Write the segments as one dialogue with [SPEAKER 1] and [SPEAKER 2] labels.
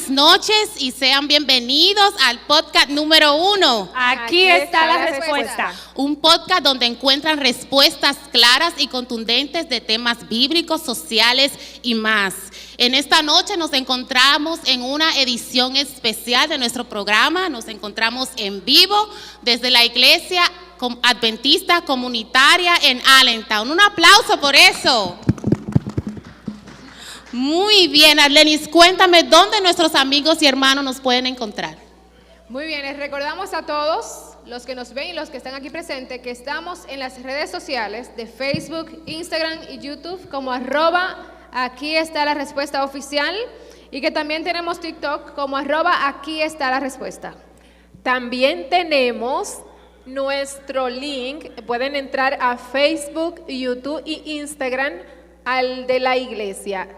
[SPEAKER 1] buenas noches y sean bienvenidos al podcast número 1.
[SPEAKER 2] Aquí está la respuesta.
[SPEAKER 1] Un podcast donde encuentran respuestas claras y contundentes de temas bíblicos, sociales y más. En esta noche nos encontramos en una edición especial de nuestro programa. Nos encontramos en vivo desde la iglesia adventista comunitaria en Allentown. Un aplauso por eso. Muy bien, Arlenis, cuéntame dónde nuestros amigos y hermanos nos pueden encontrar.
[SPEAKER 2] Muy bien, les recordamos a todos los que nos ven y los que están aquí presentes que estamos en las redes sociales de Facebook, Instagram y YouTube como @aquí está la respuesta oficial, y que también tenemos TikTok como @aquí está la respuesta.
[SPEAKER 3] También tenemos nuestro link, pueden entrar a Facebook, YouTube y Instagram al de la iglesia,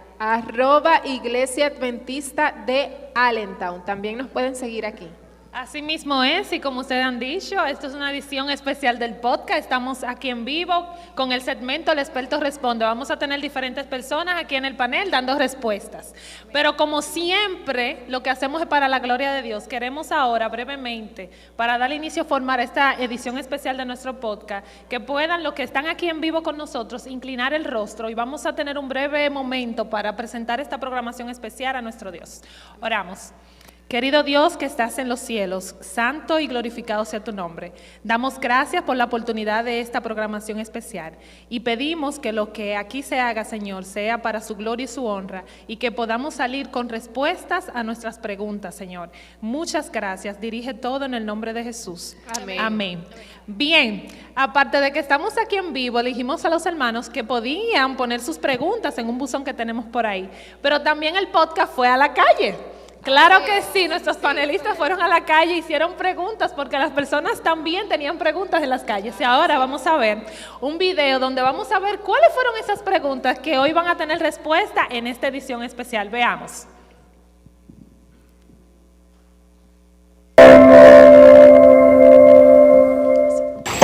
[SPEAKER 3] @Iglesia Adventista de Allentown. También nos pueden seguir aquí.
[SPEAKER 4] Así mismo es, y como ustedes han dicho, esto es una edición especial del podcast. Estamos aquí en vivo con el segmento El Experto Responde. Vamos a tener diferentes personas aquí en el panel dando respuestas. Pero como siempre, lo que hacemos es para la gloria de Dios. Queremos ahora, brevemente, para dar inicio formal a esta edición especial de nuestro podcast, que puedan los que están aquí en vivo con nosotros inclinar el rostro, y vamos a tener un breve momento para presentar esta programación especial a nuestro Dios. Oramos. Querido Dios que estás en los cielos, santo y glorificado sea tu nombre. Damos gracias por la oportunidad de esta programación especial y pedimos que lo que aquí se haga, Señor, sea para su gloria y su honra, y que podamos salir con respuestas a nuestras preguntas, Señor. Muchas gracias. Dirige todo en el nombre de Jesús.
[SPEAKER 2] Amén.
[SPEAKER 4] Amén. Bien, aparte de que estamos aquí en vivo, le dijimos a los hermanos que podían poner sus preguntas en un buzón que tenemos por ahí, pero también el podcast fue a la calle. Claro que sí, nuestros panelistas fueron a la calle, hicieron preguntas, porque las personas también tenían preguntas en las calles. Y ahora vamos a ver un video donde vamos a ver cuáles fueron esas preguntas que hoy van a tener respuesta en esta edición especial. Veamos.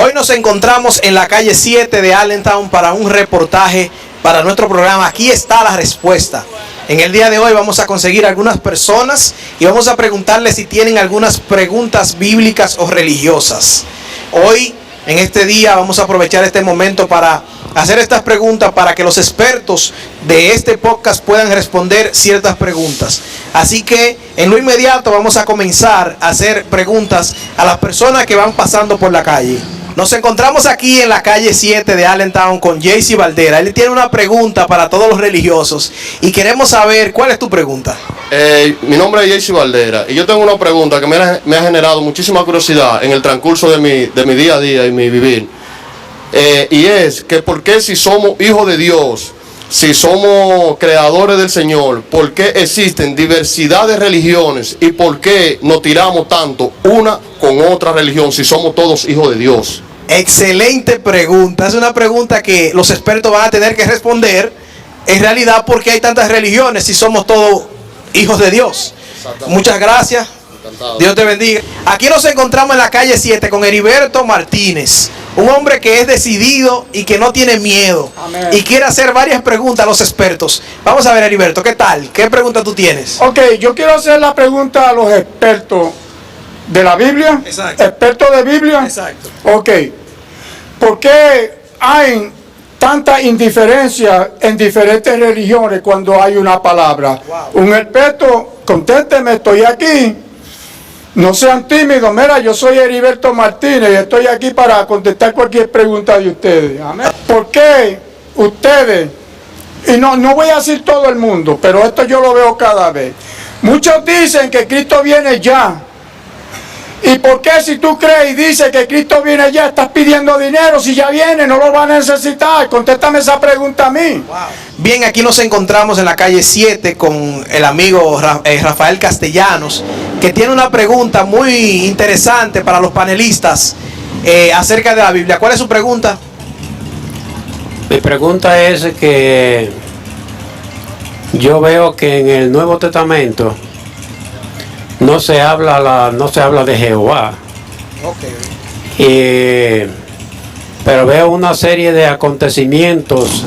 [SPEAKER 5] Hoy nos encontramos en la calle 7 de Allentown para un reportaje para nuestro programa Aquí está la respuesta. En el día de hoy vamos a conseguir algunas personas y vamos a preguntarles si tienen algunas preguntas bíblicas o religiosas. Hoy, en este día, vamos a aprovechar este momento para hacer estas preguntas para que los expertos de este podcast puedan responder ciertas preguntas. Así que en lo inmediato vamos a comenzar a hacer preguntas a las personas que van pasando por la calle. Nos encontramos aquí en la calle 7 de Allentown con Jaycee Valdera. Él tiene una pregunta para todos los religiosos y queremos saber cuál es tu pregunta.
[SPEAKER 6] Mi nombre es Jaycee Valdera y yo tengo una pregunta que me ha generado muchísima curiosidad en el transcurso de mi día a día y mi vivir. Y es que ¿por qué, si somos hijos de Dios, si somos creadores del Señor, por qué existen diversidad de religiones y por qué nos tiramos tanto una con otra religión si somos todos hijos de Dios?
[SPEAKER 5] Excelente pregunta. Es una pregunta que los expertos van a tener que responder. En realidad, ¿por qué hay tantas religiones si somos todos hijos de Dios? Muchas gracias. Encantado. Dios te bendiga. Aquí nos encontramos en la calle 7 con Heriberto Martínez, un hombre que es decidido y que no tiene miedo. Amén. Y quiere hacer varias preguntas a los expertos. Vamos a ver, Heriberto, ¿qué tal? ¿Qué pregunta tú tienes?
[SPEAKER 7] Ok, yo quiero hacer la pregunta a los expertos de la Biblia.
[SPEAKER 5] Exacto.
[SPEAKER 7] ¿Expertos de Biblia?
[SPEAKER 5] Exacto.
[SPEAKER 7] Ok. ¿Por qué hay tanta indiferencia en diferentes religiones cuando hay una palabra? Wow. Un experto, contésteme, estoy aquí. No sean tímidos. Mira, yo soy Heriberto Martínez y estoy aquí para contestar cualquier pregunta de ustedes. Amén. ¿Por qué ustedes, y no voy a decir todo el mundo, pero esto yo lo veo cada vez, muchos dicen que Cristo viene ya? ¿Y por qué, si tú crees y dices que Cristo viene ya, estás pidiendo dinero? Si ya viene, no lo van a necesitar. Contéstame esa pregunta a mí.
[SPEAKER 5] Wow. Bien, aquí nos encontramos en la calle 7 con el amigo Rafael Castellanos, que tiene una pregunta muy interesante para los panelistas acerca de la Biblia. ¿Cuál es su pregunta?
[SPEAKER 8] Mi pregunta es que yo veo que en el Nuevo Testamento no se habla de Jehová. Okay. Pero veo una serie de acontecimientos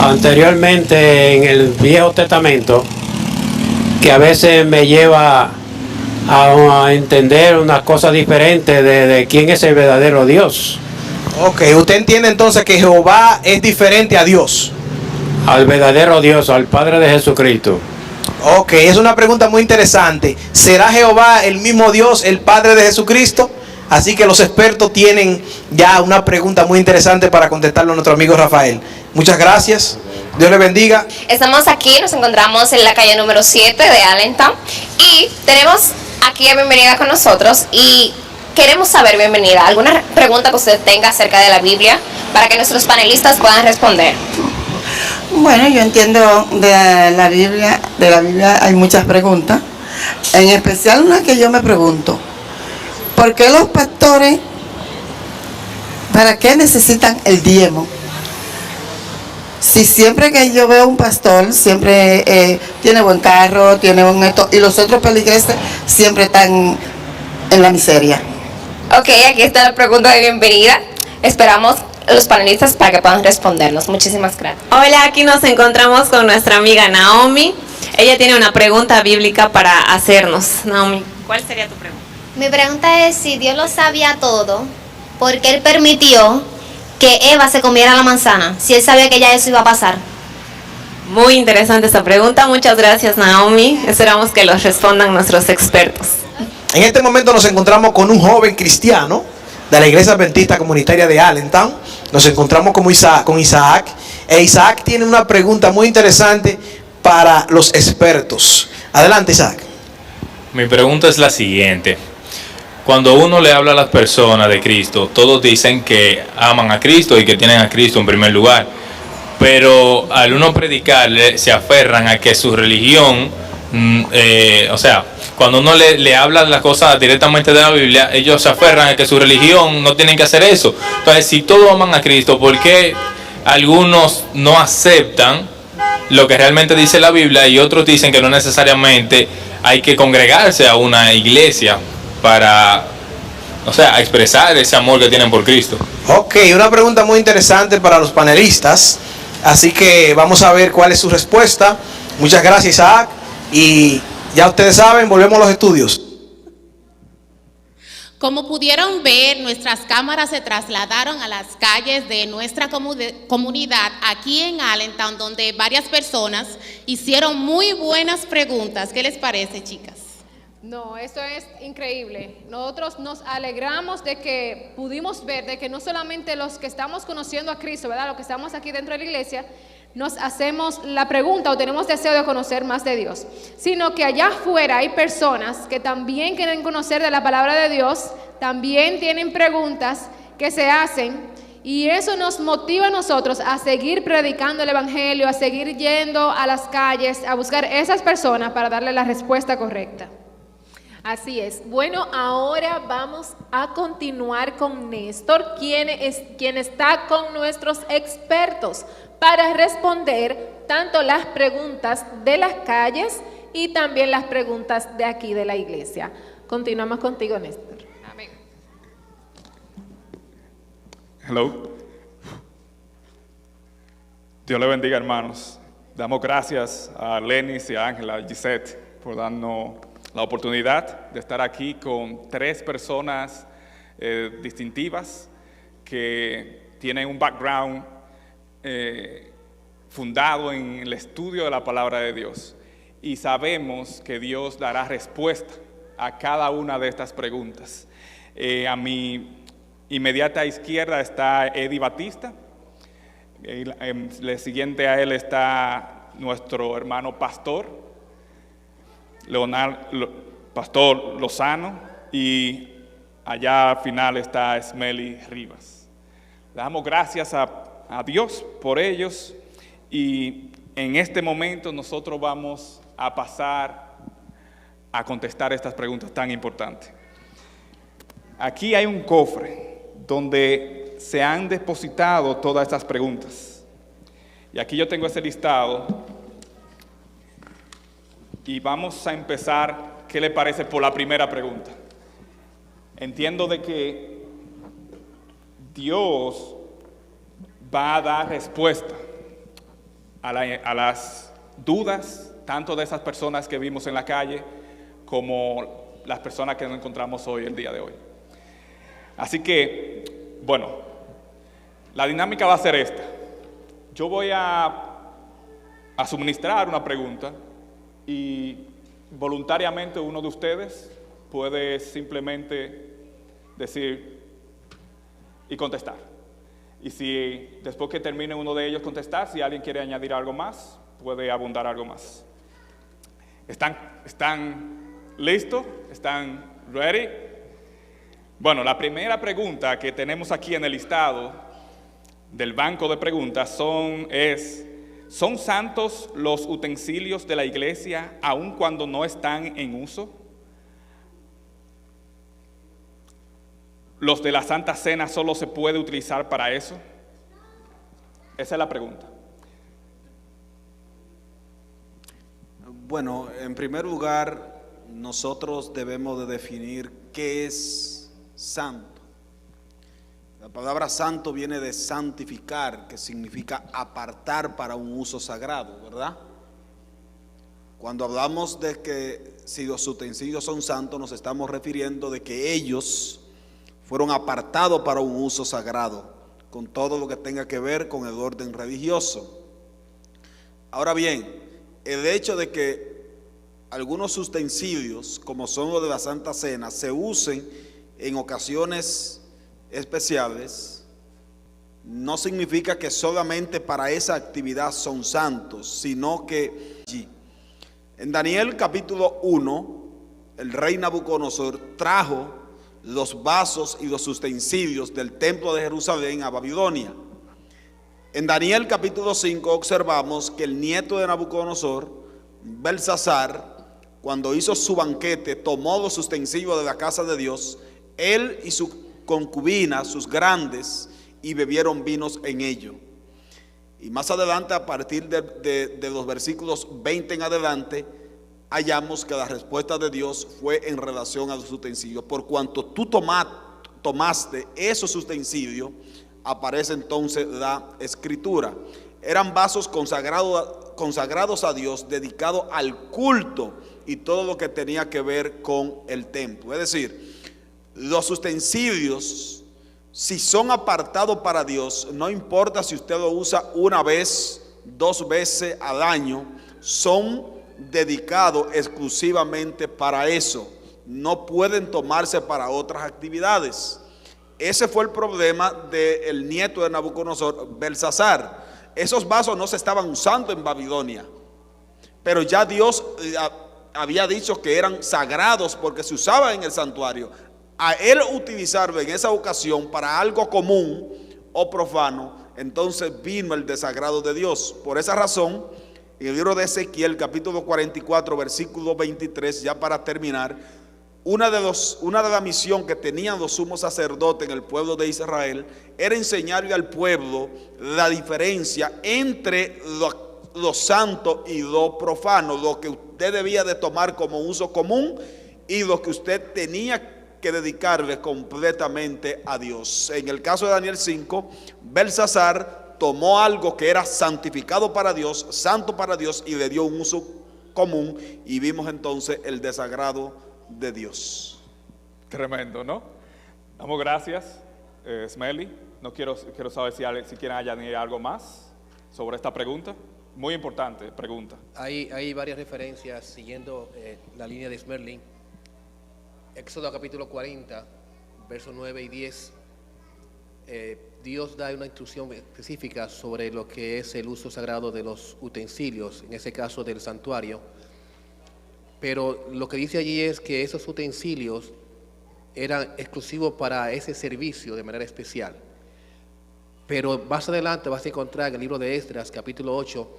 [SPEAKER 8] anteriormente en el Viejo Testamento que a veces me lleva a entender una cosa diferente de quién es el verdadero Dios.
[SPEAKER 5] Ok, usted entiende entonces que Jehová es diferente a Dios.
[SPEAKER 8] Al verdadero Dios, al Padre de Jesucristo.
[SPEAKER 5] Ok, es una pregunta muy interesante. ¿Será Jehová el mismo Dios, el Padre de Jesucristo? Así que los expertos tienen ya una pregunta muy interesante para contestarlo a nuestro amigo Rafael. Muchas gracias. Dios le bendiga.
[SPEAKER 9] Estamos aquí, nos encontramos en la calle número 7 de Allentown y tenemos aquí a Bienvenida con nosotros y queremos saber, Bienvenida, alguna pregunta que usted tenga acerca de la Biblia para que nuestros panelistas puedan responder.
[SPEAKER 10] Bueno, yo entiendo de la Biblia hay muchas preguntas, en especial una que yo me pregunto, ¿por qué los pastores, para qué necesitan el diezmo? Si siempre que yo veo un pastor, siempre tiene buen carro, tiene buen esto, y los otros peligreses siempre están en la miseria.
[SPEAKER 9] Ok, aquí está la pregunta de Bienvenida. Esperamos los panelistas para que puedan respondernos. Muchísimas gracias.
[SPEAKER 11] Hola, aquí nos encontramos con nuestra amiga Naomi. Ella tiene una pregunta bíblica para hacernos. Naomi, ¿cuál sería tu pregunta?
[SPEAKER 12] Mi pregunta es si Dios lo sabía todo, ¿por qué Él permitió que Eva se comiera la manzana? Si Él sabía que ya eso iba a pasar.
[SPEAKER 11] Muy interesante esa pregunta. Muchas gracias, Naomi. Esperamos que los respondan nuestros expertos.
[SPEAKER 5] En este momento nos encontramos con un joven cristiano de la Iglesia Adventista Comunitaria de Allentown. Nos encontramos con Isaac. Isaac tiene una pregunta muy interesante para los expertos. Adelante, Isaac.
[SPEAKER 13] Mi pregunta es la siguiente. Cuando uno le habla a las personas de Cristo, todos dicen que aman a Cristo y que tienen a Cristo en primer lugar. Pero al uno predicarle, se aferran a que su religión, cuando uno le habla las cosas directamente de la Biblia, ellos se aferran a que su religión no tienen que hacer eso. Entonces, si todos aman a Cristo, ¿por qué algunos no aceptan lo que realmente dice la Biblia y otros dicen que no necesariamente hay que congregarse a una iglesia para, expresar ese amor que tienen por Cristo?
[SPEAKER 5] Ok, una pregunta muy interesante para los panelistas. Así que vamos a ver cuál es su respuesta. Muchas gracias, Isaac. Y ya ustedes saben, volvemos a los estudios.
[SPEAKER 1] Como pudieron ver, nuestras cámaras se trasladaron a las calles de nuestra comunidad aquí en Allentown, donde varias personas hicieron muy buenas preguntas. ¿Qué les parece, chicas?
[SPEAKER 2] No, eso es increíble. Nosotros nos alegramos de que pudimos ver de que no solamente los que estamos conociendo a Cristo, ¿verdad? Los que estamos aquí dentro de la iglesia, nos hacemos la pregunta o tenemos deseo de conocer más de Dios, sino que allá afuera hay personas que también quieren conocer de la palabra de Dios, también tienen preguntas que se hacen y eso nos motiva a nosotros a seguir predicando el evangelio, a seguir yendo a las calles, a buscar esas personas para darle la respuesta correcta.
[SPEAKER 3] Así es. Bueno, ahora vamos a continuar con Néstor, quien está con nuestros expertos para responder tanto las preguntas de las calles y también las preguntas de aquí de la iglesia. Continuamos contigo, Néstor.
[SPEAKER 2] Amén.
[SPEAKER 14] Hello. Dios le bendiga, hermanos. Damos gracias a Lenis y a Ángela, a Gisette, por darnos la oportunidad de estar aquí con tres personas distintivas que tienen un background fundado en el estudio de la palabra de Dios. Y sabemos que Dios dará respuesta a cada una de estas preguntas. A mi inmediata izquierda está Eddie Batista. Le siguiente a él está nuestro hermano pastor, Pastor Lozano, y allá al final está Esmeli Rivas. Le damos gracias a Dios por ellos y en este momento nosotros vamos a pasar a contestar estas preguntas tan importantes. Aquí hay un cofre donde se han depositado todas estas preguntas y aquí yo tengo ese listado y vamos a empezar. ¿Qué le parece por la primera pregunta? Entiendo de que Dios va a dar respuesta a las dudas tanto de esas personas que vimos en la calle como las personas que nos encontramos hoy, el día de hoy. Así que, bueno, la dinámica va a ser esta. Yo voy a suministrar una pregunta y voluntariamente uno de ustedes puede simplemente decir y contestar. Y si después que termine uno de ellos contestar, si alguien quiere añadir algo más, puede abundar algo más. ¿Están listos? ¿Están ready? Bueno, la primera pregunta que tenemos aquí en el listado del banco de preguntas ¿son santos los utensilios de la iglesia aun cuando no están en uso? ¿Los de la Santa Cena solo se puede utilizar para eso? Esa es la pregunta.
[SPEAKER 15] Bueno, en primer lugar, nosotros debemos de definir qué es santo. La palabra santo viene de santificar, que significa apartar para un uso sagrado, ¿verdad? Cuando hablamos de que si los utensilios son santos, nos estamos refiriendo de que ellos fueron apartados para un uso sagrado, con todo lo que tenga que ver con el orden religioso. Ahora bien, el hecho de que algunos utensilios, como son los de la Santa Cena, se usen en ocasiones especiales, no significa que solamente para esa actividad son santos, sino que en Daniel capítulo 1, el rey Nabucodonosor trajo los vasos y los utensilios del templo de Jerusalén a Babilonia. En Daniel capítulo 5 observamos que el nieto de Nabucodonosor, Belsasar, cuando hizo su banquete, tomó los utensilios de la casa de Dios, él y su concubina, sus grandes, y bebieron vinos en ello. Y más adelante, a partir de los versículos 20 en adelante, hallamos que la respuesta de Dios fue en relación a los utensilios. Por cuanto tú tomaste esos utensilios, aparece entonces la escritura. Eran vasos consagrados a Dios, dedicados al culto y todo lo que tenía que ver con el templo. Es decir, los utensilios, si son apartados para Dios, no importa si usted lo usa una vez, 2 veces al año, son dedicados exclusivamente para eso. No pueden tomarse para otras actividades. Ese fue el problema del nieto de Nabucodonosor, Belsasar. Esos vasos no se estaban usando en Babilonia, pero ya Dios había dicho que eran sagrados porque se usaban en el santuario. A él utilizarlo en esa ocasión para algo común o profano, entonces vino el desagrado de Dios. Por esa razón, en el libro de Ezequiel, capítulo 44, versículo 23, ya para terminar, una de las misiones que tenían los sumos sacerdotes en el pueblo de Israel era enseñarle al pueblo la diferencia entre lo santo y lo profano, lo que usted debía de tomar como uso común y lo que usted tenía que dedicarle completamente a Dios. En el caso de Daniel 5, Belsasar tomó algo que era santificado para Dios, santo para Dios, y le dio un uso común, y vimos entonces el desagrado de Dios.
[SPEAKER 14] Tremendo, ¿no? Damos gracias, Smelly. No quiero saber si quieren añadir algo más sobre esta pregunta. Muy importante pregunta.
[SPEAKER 16] Hay varias referencias siguiendo la línea de Smerling. Éxodo capítulo 40, versos 9 y 10. Dios da una instrucción específica sobre lo que es el uso sagrado de los utensilios, en ese caso del santuario. Pero lo que dice allí es que esos utensilios eran exclusivos para ese servicio de manera especial. Pero más adelante vas a encontrar en el libro de Esdras, capítulo 8,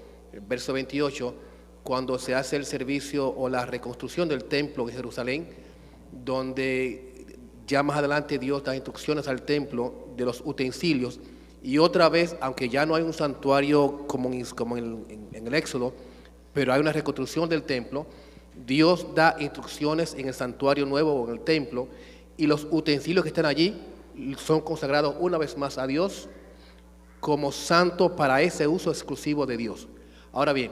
[SPEAKER 16] verso 28, cuando se hace el servicio o la reconstrucción del templo en Jerusalén, donde ya más adelante Dios da instrucciones al templo de los utensilios, y otra vez, aunque ya no hay un santuario como en el Éxodo, pero hay una reconstrucción del templo, Dios da instrucciones en el santuario nuevo o en el templo, y los utensilios que están allí son consagrados una vez más a Dios como santo para ese uso exclusivo de Dios. Ahora bien,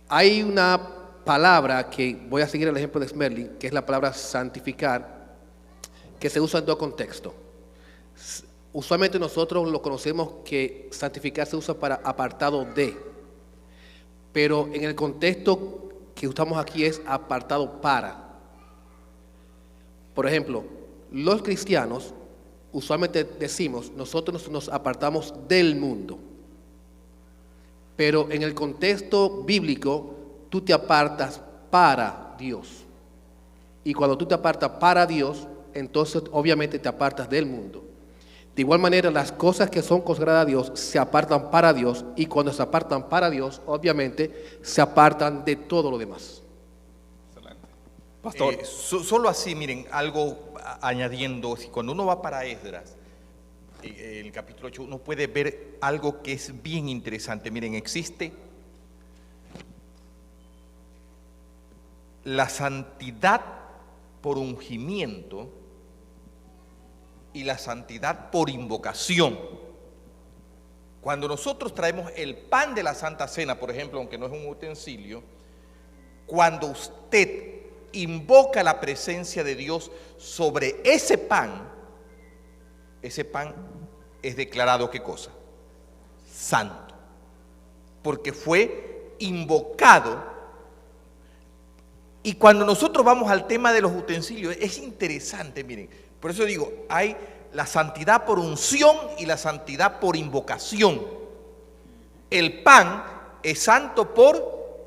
[SPEAKER 16] Hay una palabra que voy a seguir el ejemplo de Smerling, que es la palabra santificar, que se usa en dos contextos. Usualmente nosotros lo conocemos que santificar se usa para apartado de, pero en el contexto que usamos aquí es apartado para. Por ejemplo, los cristianos usualmente decimos, nosotros nos apartamos del mundo, pero en el contexto bíblico tú te apartas para Dios. Y cuando tú te apartas para Dios, entonces obviamente te apartas del mundo. De igual manera, las cosas que son consagradas a Dios se apartan para Dios, y cuando se apartan para Dios, obviamente se apartan de todo lo demás.
[SPEAKER 14] Pastor.
[SPEAKER 17] Solo así, miren, algo añadiendo, cuando uno va para Esdras, el capítulo 8, uno puede ver algo que es bien interesante. Miren, existe la santidad por ungimiento y la santidad por invocación. Cuando nosotros traemos el pan de la Santa Cena, por ejemplo, aunque no es un utensilio, cuando usted invoca la presencia de Dios sobre ese pan es declarado ¿qué cosa? Santo, porque fue invocado. Y cuando nosotros vamos al tema de los utensilios, es interesante, miren, por eso digo, hay la santidad por unción y la santidad por invocación. El pan es santo por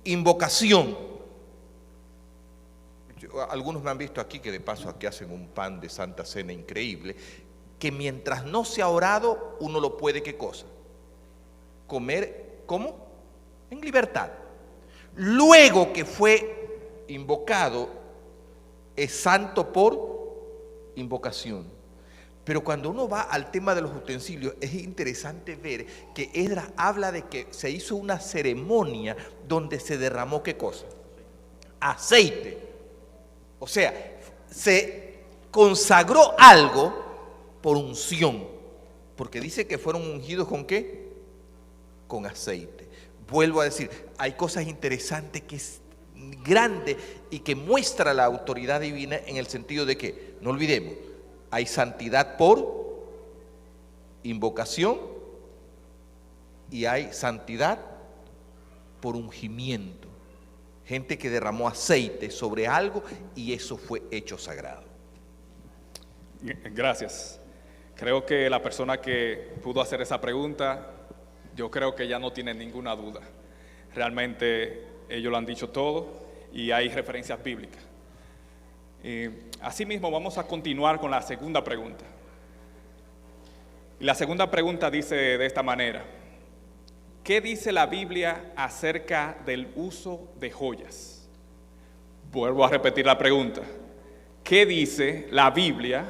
[SPEAKER 17] invocación. Algunos me han visto aquí, que de paso aquí hacen un pan de Santa Cena increíble, que mientras no se ha orado, uno lo puede, ¿qué cosa? Comer, ¿cómo? En libertad. Luego que fue invocado, es santo por invocación. Pero cuando uno va al tema de los utensilios, es interesante ver que Esdras habla de que se hizo una ceremonia donde se derramó ¿qué cosa? Aceite. O sea, se consagró algo por unción, porque dice que fueron ungidos ¿con qué? Con aceite. Vuelvo a decir, hay cosas interesantes que es grande y que muestra la autoridad divina, en el sentido de que, no olvidemos, hay santidad por invocación y hay santidad por ungimiento. Gente que derramó aceite sobre algo y eso fue hecho sagrado.
[SPEAKER 14] Gracias. Creo que la persona que pudo hacer esa pregunta, yo creo que ya no tiene ninguna duda. Realmente ellos lo han dicho todo y hay referencias bíblicas. Asimismo, vamos a continuar con la segunda pregunta. Y la segunda pregunta dice de esta manera: ¿qué dice la Biblia acerca del uso de joyas? Vuelvo a repetir la pregunta. ¿Qué dice la Biblia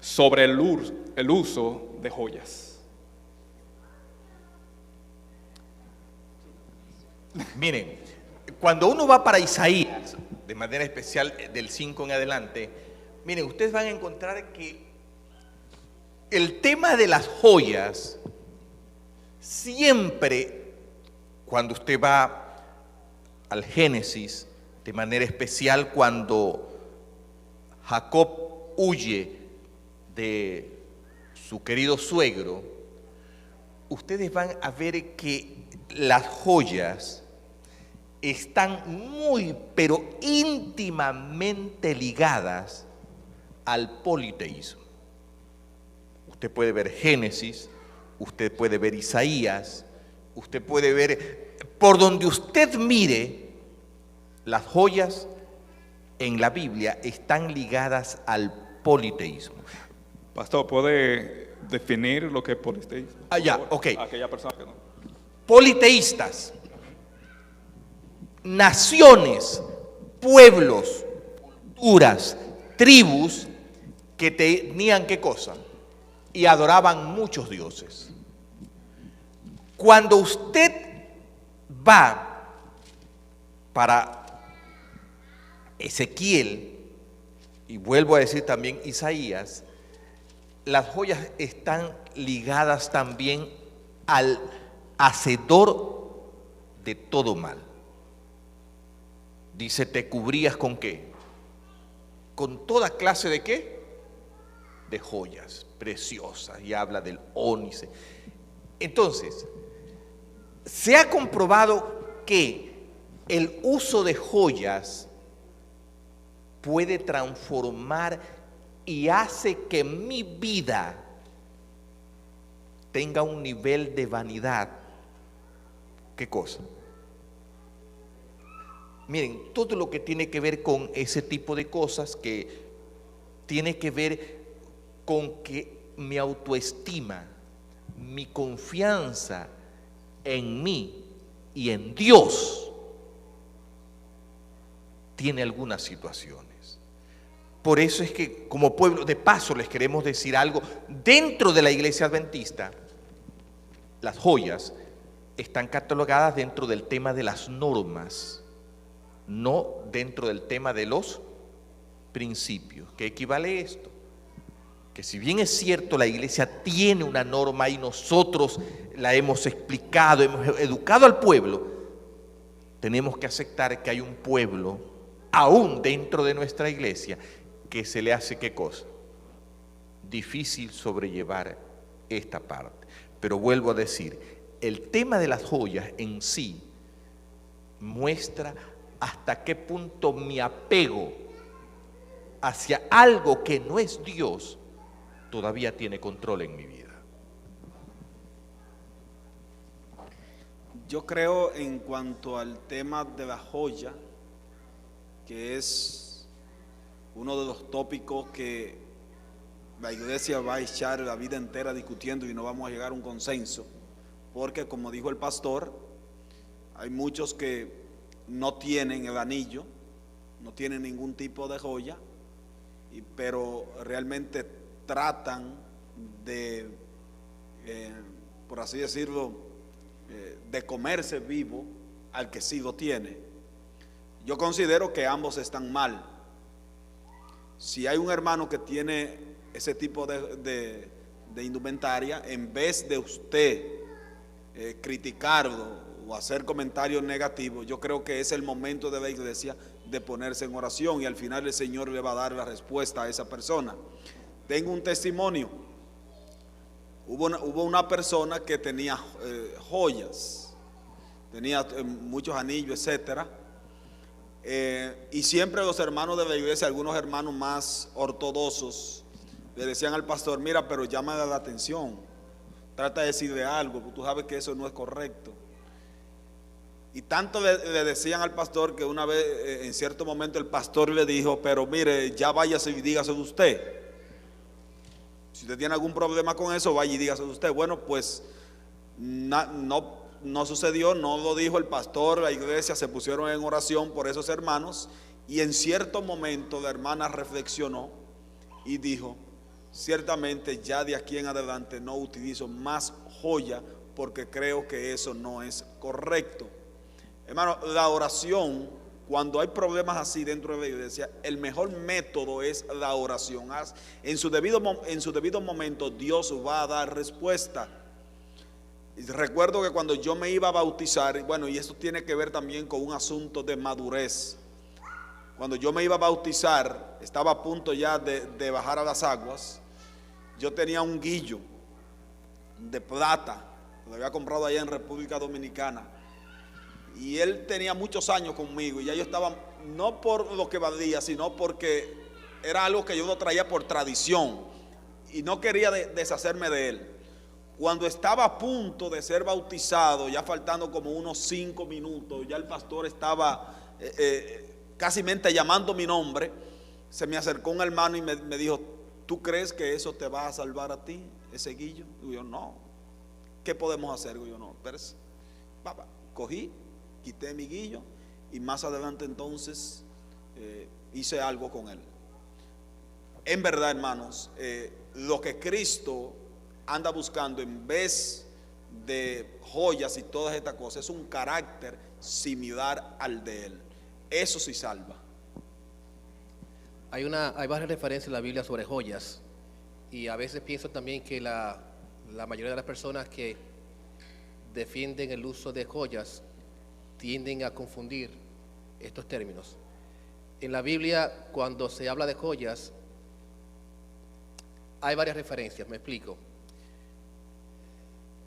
[SPEAKER 14] sobre el uso de joyas?
[SPEAKER 17] Miren, cuando uno va para Isaías, de manera especial del 5 en adelante, miren, ustedes van a encontrar que el tema de las joyas, siempre cuando usted va al Génesis, de manera especial cuando Jacob huye de su querido suegro, ustedes van a ver que las joyas están muy, pero íntimamente ligadas al politeísmo. Usted puede ver Génesis, usted puede ver Isaías, usted puede ver, por donde usted mire, las joyas en la Biblia están ligadas al politeísmo.
[SPEAKER 14] Pastor, ¿puede definir lo que es politeísmo?
[SPEAKER 17] Ya, ok.
[SPEAKER 14] Aquella persona que no.
[SPEAKER 17] Politeístas, naciones, pueblos, culturas, tribus que tenían ¿qué cosa? Y adoraban muchos dioses. Cuando usted va para Ezequiel, y vuelvo a decir también Isaías, las joyas están ligadas también al hacedor de todo mal. Dice, ¿te cubrías con qué? Con toda clase de qué? De joyas preciosas, y habla del ónice. Entonces, se ha comprobado que el uso de joyas puede transformar y hace que mi vida tenga un nivel de vanidad. ¿Qué cosa? Miren, todo lo que tiene que ver con ese tipo de cosas, que tiene que ver con que mi autoestima, mi confianza en mí y en Dios tiene algunas situaciones. Por eso es que como pueblo, de paso les queremos decir algo, dentro de la iglesia adventista, las joyas están catalogadas dentro del tema de las normas, no dentro del tema de los principios. ¿Qué equivale esto? Que si bien es cierto la iglesia tiene una norma y nosotros la hemos explicado, hemos educado al pueblo, tenemos que aceptar que hay un pueblo, aún dentro de nuestra iglesia, que se le hace ¿qué cosa? Difícil sobrellevar esta parte. Pero vuelvo a decir, el tema de las joyas en sí muestra hasta qué punto mi apego hacia algo que no es Dios todavía tiene control en mi vida.
[SPEAKER 15] Yo creo, en cuanto al tema de la joya, que es uno de los tópicos que la iglesia va a echar la vida entera discutiendo y no vamos a llegar a un consenso, porque como dijo el pastor, hay muchos que no tienen el anillo, no tienen ningún tipo de joya, pero realmente tratan de, por así decirlo, de comerse vivo al que sí lo tiene. Yo considero que ambos están mal. Si hay un hermano que tiene ese tipo de indumentaria, en vez de usted criticarlo o hacer comentarios negativos, yo creo que es el momento de la iglesia de ponerse en oración, y al final el Señor le va a dar la respuesta a esa persona. Tengo un testimonio. Hubo una persona que tenía joyas, tenía muchos anillos, etcétera, y siempre los hermanos de la iglesia, algunos hermanos más ortodoxos, le decían al pastor: mira, pero llámale la atención, trata de decirle algo, porque tú sabes que eso no es correcto. Y tanto le decían al pastor que una vez, en cierto momento, el pastor le dijo: pero mire, ya váyase y dígase de usted. Si usted tiene algún problema con eso, vaya y dígase de usted. Bueno, pues no sucedió, no lo dijo el pastor, la iglesia se pusieron en oración por esos hermanos, y en cierto momento la hermana reflexionó y dijo: ciertamente ya de aquí en adelante no utilizo más joya, porque creo que eso no es correcto. Hermano, la oración, cuando hay problemas así dentro de la iglesia, el mejor método es la oración. En su debido momento Dios va a dar respuesta. Y recuerdo que cuando yo me iba a bautizar, bueno, y esto tiene que ver también con un asunto de madurez. Cuando yo me iba a bautizar, estaba a punto ya de bajar a las aguas. Yo tenía un guillo de plata, lo había comprado allá en República Dominicana, y él tenía muchos años conmigo, y ya yo estaba, no por lo que valía, sino porque era algo que yo lo traía por tradición y no quería deshacerme de él. Cuando estaba a punto de ser bautizado, ya faltando como unos 5 minutos, ya el pastor estaba casi llamando mi nombre, se me acercó un hermano y me dijo: ¿tú crees que eso te va a salvar a ti, ese guillo? Digo yo: no. ¿Qué podemos hacer? Digo yo: no, espérese. Papá, cogí, quité mi guillo, y más adelante entonces hice algo con él. En verdad, hermanos, lo que Cristo anda buscando, en vez de joyas y todas estas cosas, es un carácter similar al de Él. Eso sí salva.
[SPEAKER 16] Hay varias referencias en la Biblia sobre joyas, y a veces pienso también que la mayoría de las personas que defienden el uso de joyas tienden a confundir estos términos. En la Biblia, cuando se habla de joyas, hay varias referencias, me explico.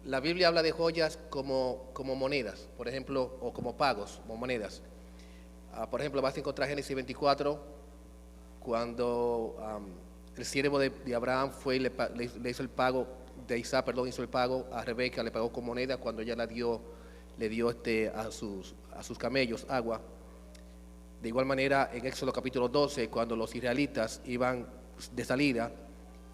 [SPEAKER 16] La Biblia habla de joyas como monedas, por ejemplo, o como pagos, como monedas. Por ejemplo, vas a encontrar Génesis 24, cuando el siervo de Abraham fue y le hizo el pago, de Isaac, perdón, hizo el pago a Rebeca, le pagó con moneda cuando ella le dio a sus camellos agua. De igual manera, en Éxodo capítulo 12, cuando los israelitas iban de salida,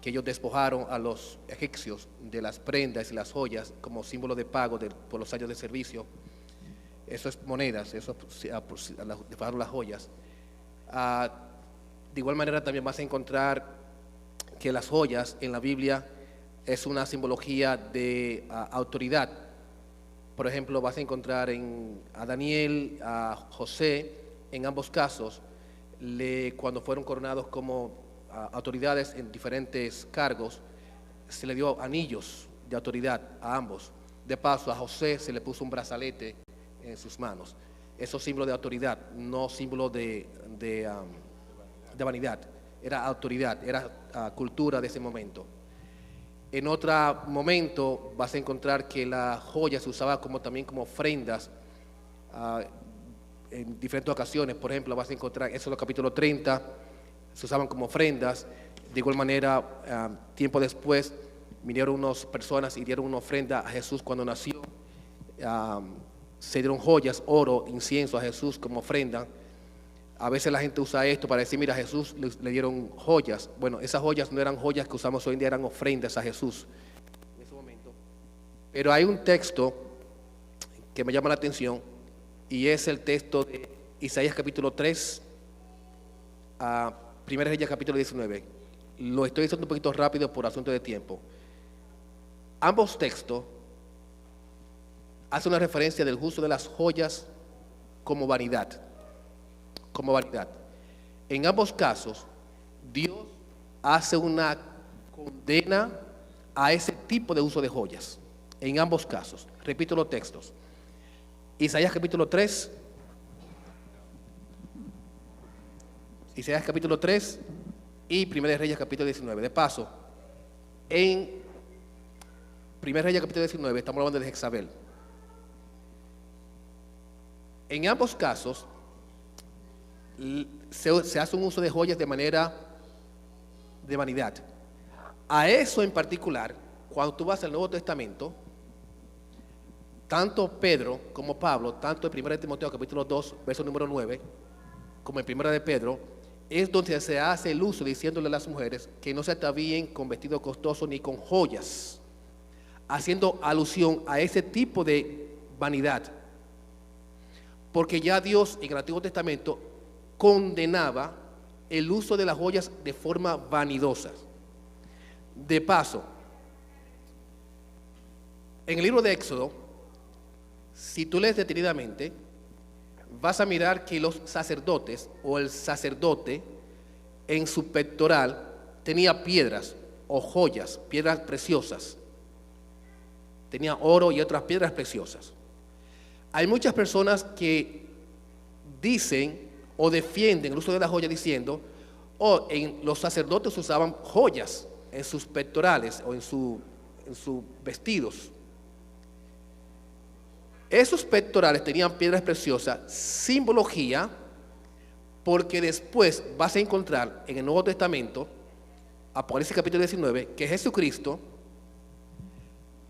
[SPEAKER 16] que ellos despojaron a los egipcios de las prendas y las joyas como símbolo de pago por los años de servicio. Eso es monedas, eso despojaron las joyas. De igual manera también vas a encontrar que las joyas en la Biblia es una simbología de autoridad. Por ejemplo, vas a encontrar a Daniel, a José, en ambos casos, cuando fueron coronados como autoridades en diferentes cargos, se le dio anillos de autoridad a ambos. De paso, a José se le puso un brazalete en sus manos. Eso es símbolo de autoridad, no símbolo de vanidad. Era autoridad, era cultura de ese momento. En otro momento vas a encontrar que la joya se usaba también como ofrendas en diferentes ocasiones. Por ejemplo, vas a encontrar, eso es el capítulo 30, se usaban como ofrendas. De igual manera, tiempo después, vinieron unas personas y dieron una ofrenda a Jesús cuando nació. Se dieron joyas, oro, incienso a Jesús como ofrenda. A veces la gente usa esto para decir, mira, a Jesús le dieron joyas. Bueno, esas joyas no eran joyas que usamos hoy en día, eran ofrendas a Jesús en ese momento. Pero hay un texto que me llama la atención y es el texto de Isaías capítulo 3 a 1 Reyes capítulo 19. Lo estoy diciendo un poquito rápido por asunto de tiempo. Ambos textos hacen una referencia del uso de las joyas como vanidad. Como vanidad. En ambos casos, Dios hace una condena a ese tipo de uso de joyas. En ambos casos. Repito los textos. Isaías capítulo 3. Isaías capítulo 3 y 1 Reyes capítulo 19. De paso, en 1 Reyes capítulo 19 estamos hablando de Jezabel. En ambos casos se hace un uso de joyas de manera de vanidad. A eso en particular, cuando tú vas al Nuevo Testamento, tanto Pedro como Pablo, tanto en 1 Timoteo capítulo 2, verso número 9, como en 1 de Pedro, es donde se hace el uso diciéndole a las mujeres que no se atavíen con vestidos costosos ni con joyas, haciendo alusión a ese tipo de vanidad. Porque ya Dios en el Antiguo Testamento condenaba el uso de las joyas de forma vanidosa. De paso, en el libro de Éxodo, si tú lees detenidamente, vas a mirar que los sacerdotes o el sacerdote en su pectoral tenía piedras o joyas, piedras preciosas. Tenía oro y otras piedras preciosas. Hay muchas personas que dicen o defienden el uso de la joya diciendo, los sacerdotes usaban joyas en sus pectorales o en sus vestidos. Esos pectorales tenían piedras preciosas, simbología, porque después vas a encontrar en el Nuevo Testamento, Apocalipsis capítulo 19, que Jesucristo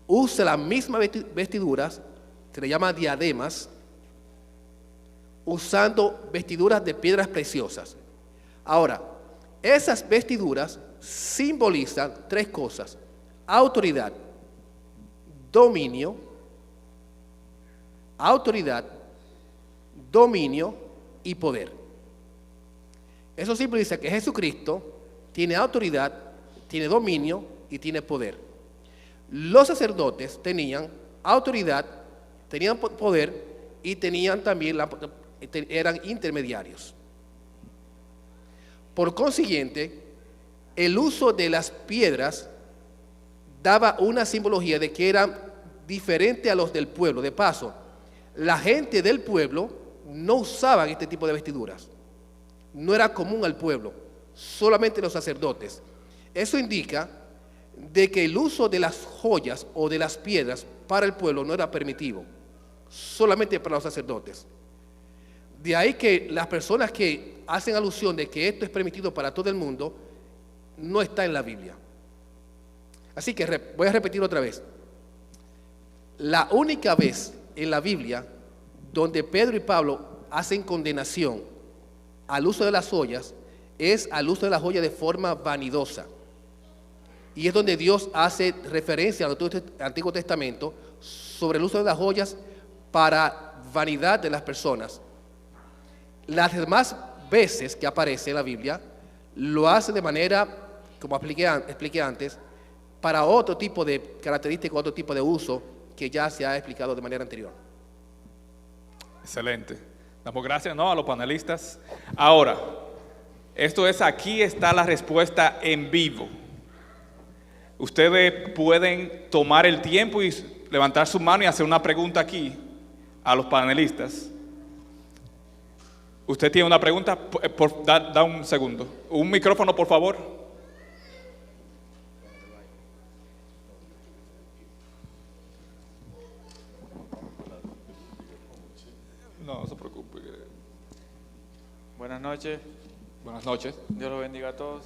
[SPEAKER 16] usa las mismas vestiduras, se le llama diademas, usando vestiduras de piedras preciosas. Ahora, esas vestiduras simbolizan tres cosas: autoridad, dominio y poder. Eso simboliza que Jesucristo tiene autoridad, tiene dominio y tiene poder. Los sacerdotes tenían autoridad, tenían poder y tenían también eran intermediarios. Por consiguiente, el uso de las piedras daba una simbología de que eran diferentes a los del pueblo. De paso, La gente del pueblo no usaba este tipo de vestiduras. No era común al pueblo, solamente los sacerdotes. Eso indica de que el uso de las joyas o de las piedras para el pueblo no era permitido, solamente para los sacerdotes. De ahí que las personas que hacen alusión de que esto es permitido para todo el mundo, no está en la Biblia. Así que voy a repetir otra vez. La única vez en la Biblia donde Pedro y Pablo hacen condenación al uso de las joyas es al uso de la joya de forma vanidosa. Y es donde Dios hace referencia al Antiguo Testamento sobre el uso de las joyas para vanidad de las personas. Las demás veces que aparece en la Biblia lo hace de manera, como expliqué antes, para otro tipo de característica, otro tipo de uso que ya se ha explicado de manera anterior.
[SPEAKER 14] Excelente. Damos gracias, ¿no?, a los panelistas. Ahora, esto es Aquí está la respuesta en vivo. Ustedes pueden tomar el tiempo y levantar su mano y hacer una pregunta aquí a los panelistas. ¿Usted tiene una pregunta? Da un segundo. Un micrófono, por favor. No se preocupe.
[SPEAKER 18] Buenas noches.
[SPEAKER 14] Buenas noches.
[SPEAKER 18] Dios los bendiga a todos.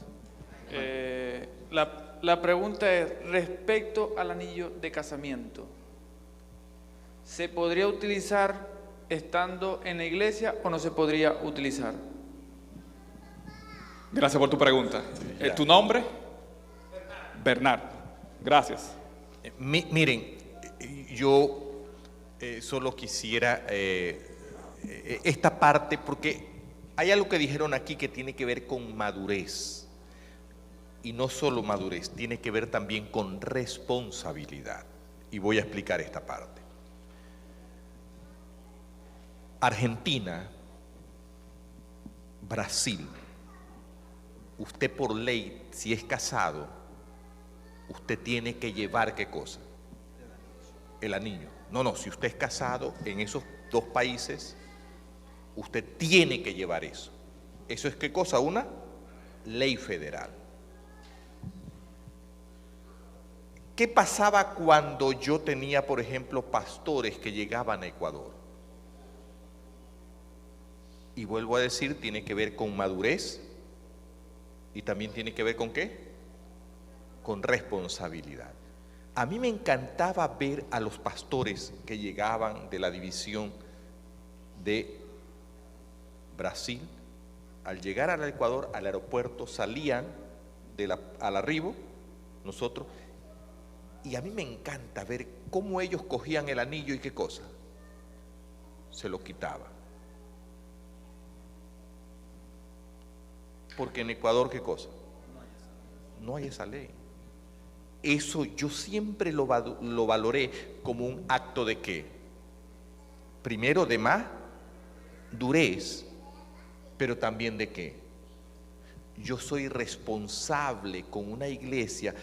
[SPEAKER 18] La pregunta es respecto al anillo de casamiento. ¿Se podría utilizar estando en la iglesia o no se podría utilizar?
[SPEAKER 14] Gracias por tu pregunta. ¿Tu nombre? Bernardo. Gracias.
[SPEAKER 17] Miren, yo solo quisiera esta parte, porque hay algo que dijeron aquí que tiene que ver con madurez. Y no solo madurez, tiene que ver también con responsabilidad. Y voy a explicar esta parte. Argentina, Brasil, usted por ley, si es casado, usted tiene que llevar ¿qué cosa? El anillo. No, si usted es casado en esos dos países, usted tiene que llevar eso. ¿Eso es qué cosa? Una ley federal. ¿Qué pasaba cuando yo tenía, por ejemplo, pastores que llegaban a Ecuador? Y vuelvo a decir, tiene que ver con madurez y también tiene que ver con ¿qué? Con responsabilidad. A mí me encantaba ver a los pastores que llegaban de la división de Brasil. Al llegar al Ecuador, al aeropuerto, salían al arribo, nosotros, y a mí me encanta ver cómo ellos cogían el anillo y qué cosa, se lo quitaban. Porque en Ecuador, ¿qué cosa? No hay esa ley. Eso yo siempre lo valoré como un acto de ¿qué? Primero de madurez, pero también de ¿qué? Yo soy responsable con una iglesia,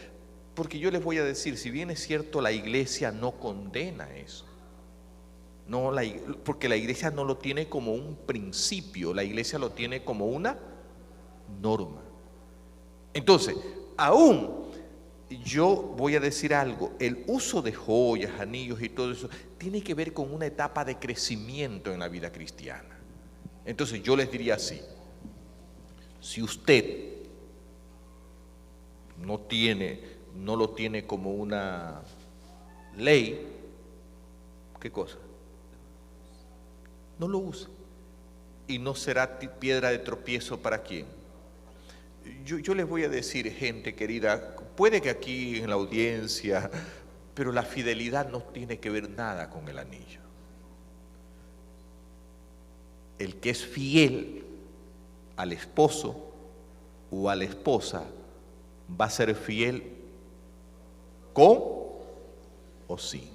[SPEAKER 17] porque yo les voy a decir, si bien es cierto, la iglesia no condena eso. No, porque la iglesia no lo tiene como un principio, la iglesia lo tiene como una norma. Entonces, aún yo voy a decir algo, el uso de joyas, anillos y todo eso tiene que ver con una etapa de crecimiento en la vida cristiana. Entonces yo les diría así, si usted no lo tiene como una ley, ¿qué cosa? No lo usa. Y no será piedra de tropiezo para quién. Yo les voy a decir, gente querida, puede que aquí en la audiencia, pero la fidelidad no tiene que ver nada con el anillo. El que es fiel al esposo o a la esposa va a ser fiel con o sin.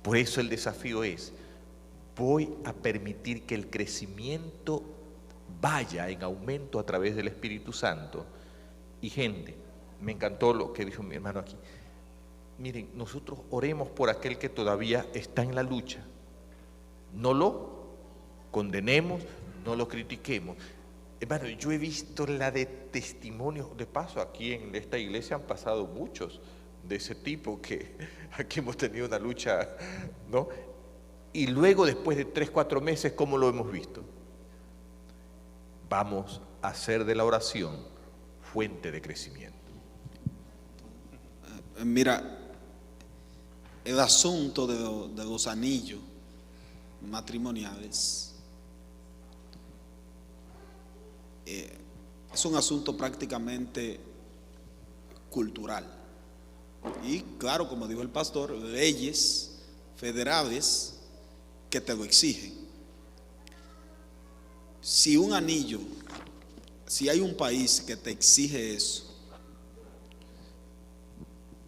[SPEAKER 17] Por eso el desafío es, voy a permitir que el crecimiento vaya en aumento a través del Espíritu Santo. Y gente, me encantó lo que dijo mi hermano aquí. Miren, nosotros oremos por aquel que todavía está en la lucha, no lo condenemos, no lo critiquemos. Hermano, yo he visto la de testimonios, de paso aquí en esta iglesia han pasado muchos de ese tipo, que aquí hemos tenido una lucha, ¿no? Y luego, después de 3, 4 meses, ¿cómo lo hemos visto? Vamos a hacer de la oración fuente de crecimiento.
[SPEAKER 15] Mira, el asunto de los anillos matrimoniales es un asunto prácticamente cultural. Y claro, como dijo el pastor, leyes federales que te lo exigen. Si un anillo, si hay un país que te exige eso,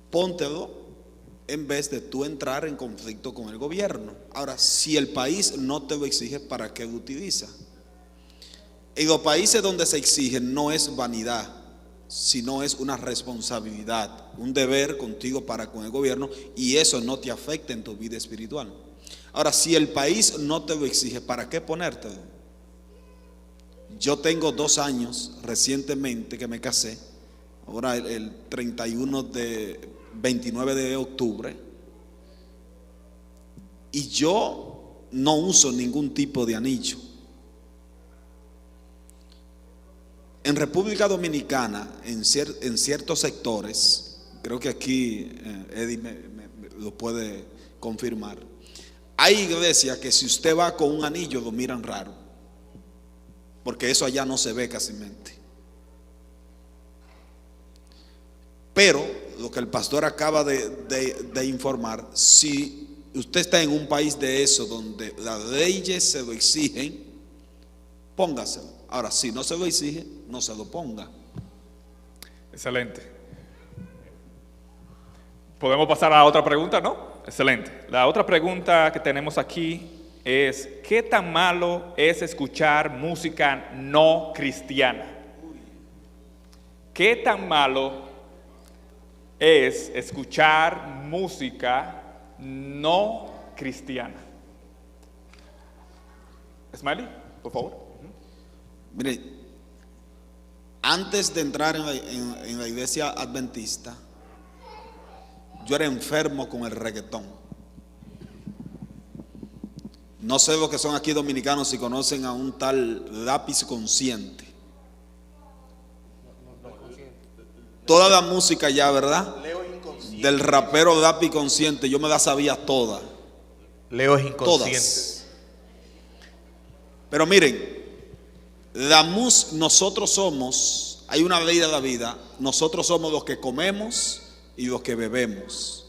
[SPEAKER 15] póntelo en vez de tú entrar en conflicto con el gobierno. Ahora, si el país no te lo exige, ¿para qué lo utiliza? En los países donde se exige no es vanidad, sino es una responsabilidad, un deber contigo para con el gobierno, y eso no te afecta en tu vida espiritual. Ahora, si el país no te lo exige, ¿para qué ponértelo? Yo tengo 2 años recientemente que me casé, ahora el 29 de octubre, y yo no uso ningún tipo de anillo. En República Dominicana, en ciertos sectores, creo que aquí Eddie me lo puede confirmar, hay iglesias que si usted va con un anillo lo miran raro, porque eso allá no se ve casi mente. Pero lo que el pastor acaba de informar, si usted está en un país de eso donde las leyes se lo exigen, póngaselo. Ahora, si no se lo exige, no se lo ponga.
[SPEAKER 14] Excelente. ¿Podemos pasar a la otra pregunta, no? Excelente. La otra pregunta que tenemos aquí es: ¿qué tan malo es escuchar música no cristiana? ¿Qué tan malo es escuchar música no cristiana? Smiley, por favor.
[SPEAKER 15] Mire, antes de entrar en la iglesia adventista, yo era enfermo con el reggaetón. No sé lo que son aquí dominicanos si conocen a un tal Lápiz Consciente. Toda la música ya, ¿verdad? Del rapero Lápiz Consciente, yo me la sabía toda.
[SPEAKER 17] Leo es inconsciente.
[SPEAKER 15] Todas. Pero miren, nosotros somos, hay una ley de la vida, nosotros somos los que comemos y los que bebemos.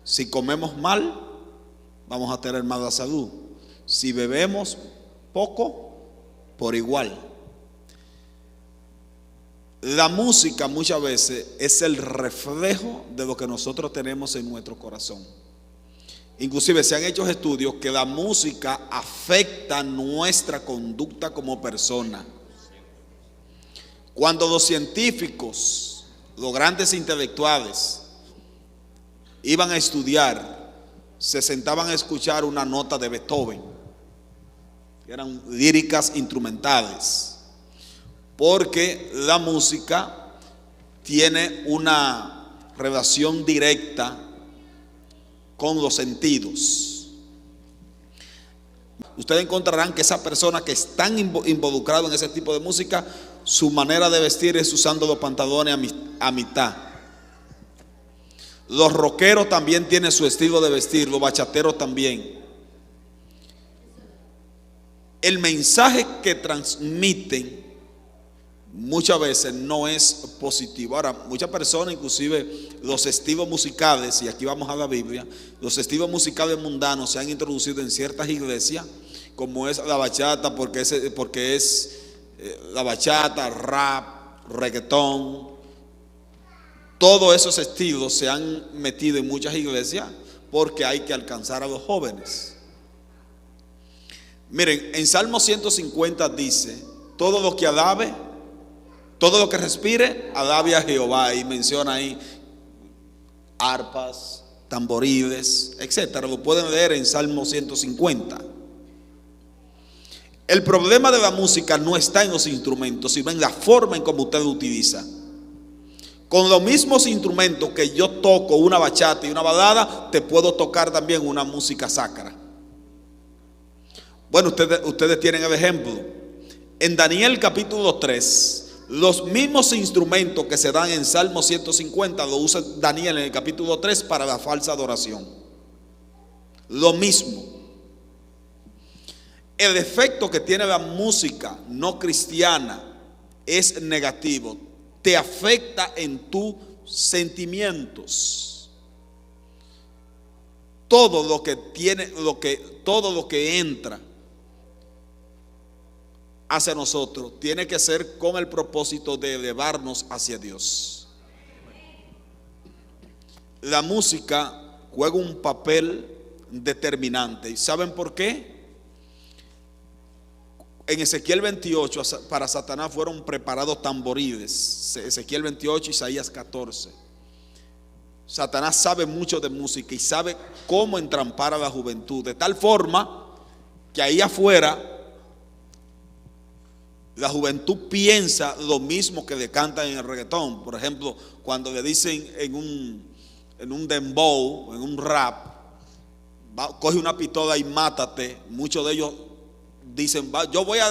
[SPEAKER 15] Si comemos mal, vamos a tener mala salud. Si bebemos poco, por igual. La música muchas veces es el reflejo de lo que nosotros tenemos en nuestro corazón. Inclusive se han hecho estudios que la música afecta nuestra conducta como persona. Cuando los científicos, los grandes intelectuales, iban a estudiar, se sentaban a escuchar una nota de Beethoven. Eran líricas instrumentales, porque la música tiene una relación directa con los sentidos. Ustedes encontrarán que esa persona que están involucrada en ese tipo de música, su manera de vestir es usando los pantalones a mitad. Los rockeros también tienen su estilo de vestir, los bachateros también. El mensaje que transmiten muchas veces no es positivo. Ahora, muchas personas, inclusive los estilos musicales, y aquí vamos a la Biblia, los estilos musicales mundanos se han introducido en ciertas iglesias, como es la bachata, porque es la bachata, rap, reggaetón. Todos esos estilos se han metido en muchas iglesias porque hay que alcanzar a los jóvenes. Miren, en Salmo 150 dice: todo lo que alabe, todo lo que respire, alabe a Jehová. Y menciona ahí arpas, tamboriles, etcétera. Lo pueden leer en Salmo 150. El problema de la música no está en los instrumentos, sino en la forma en cómo usted lo utiliza. Con los mismos instrumentos que yo toco una bachata y una balada, te puedo tocar también una música sacra. Bueno, ustedes tienen el ejemplo. En Daniel capítulo 3, los mismos instrumentos que se dan en Salmo 150 lo usa Daniel en el capítulo 3 para la falsa adoración. Lo mismo. El efecto que tiene la música no cristiana es negativo. Te afecta en tus sentimientos. Todo lo que entra hacia nosotros tiene que ser con el propósito de elevarnos hacia Dios. La música juega un papel determinante. ¿Y saben por qué? En Ezequiel 28 para Satanás fueron preparados tamboriles. Ezequiel 28, Isaías 14. Satanás sabe mucho de música y sabe cómo entrampar a la juventud, de tal forma que ahí afuera la juventud piensa lo mismo que le cantan en el reggaetón. Por ejemplo, cuando le dicen en un dembow, en un rap, coge una pistola y mátate, muchos de ellos dicen, yo voy a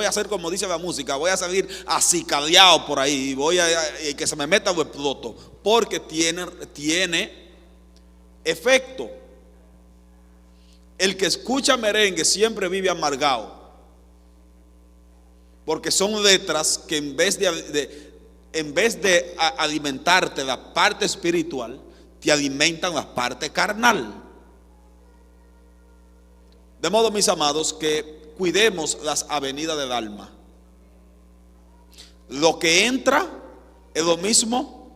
[SPEAKER 15] hacer como dice la música, voy a salir acicaleado por ahí y que se me meta lo exploto, porque tiene efecto. El que escucha merengue siempre vive amargado, porque son letras que en vez de alimentarte la parte espiritual, te alimentan la parte carnal. De modo, mis amados, que cuidemos las avenidas del alma. Lo que entra es lo mismo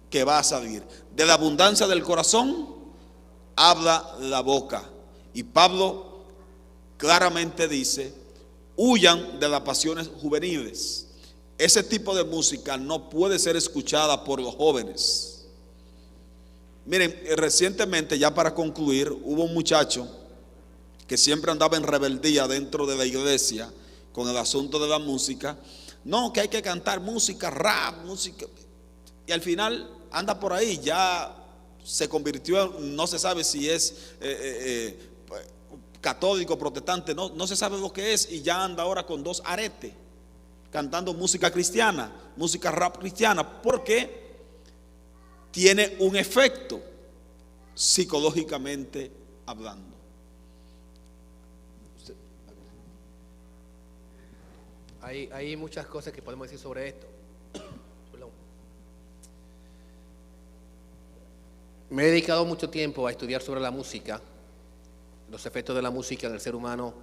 [SPEAKER 15] que va a salir. De la abundancia del corazón habla la boca. Y Pablo claramente dice: huyan de las pasiones juveniles. Ese tipo de música no puede ser escuchada por los jóvenes. Miren, recientemente, ya para concluir, hubo un muchacho que siempre andaba en rebeldía dentro de la iglesia con el asunto de la música. No, que hay que cantar música, rap, música. Y al final anda por ahí, ya se convirtió, no se sabe si es católico, protestante, no se sabe lo que es, y ya anda ahora con 2 aretes, cantando música cristiana, música rap cristiana, porque tiene un efecto psicológicamente hablando.
[SPEAKER 16] Hay muchas cosas que podemos decir sobre esto. Me he dedicado mucho tiempo a estudiar sobre la música, los efectos de la música en el ser humano,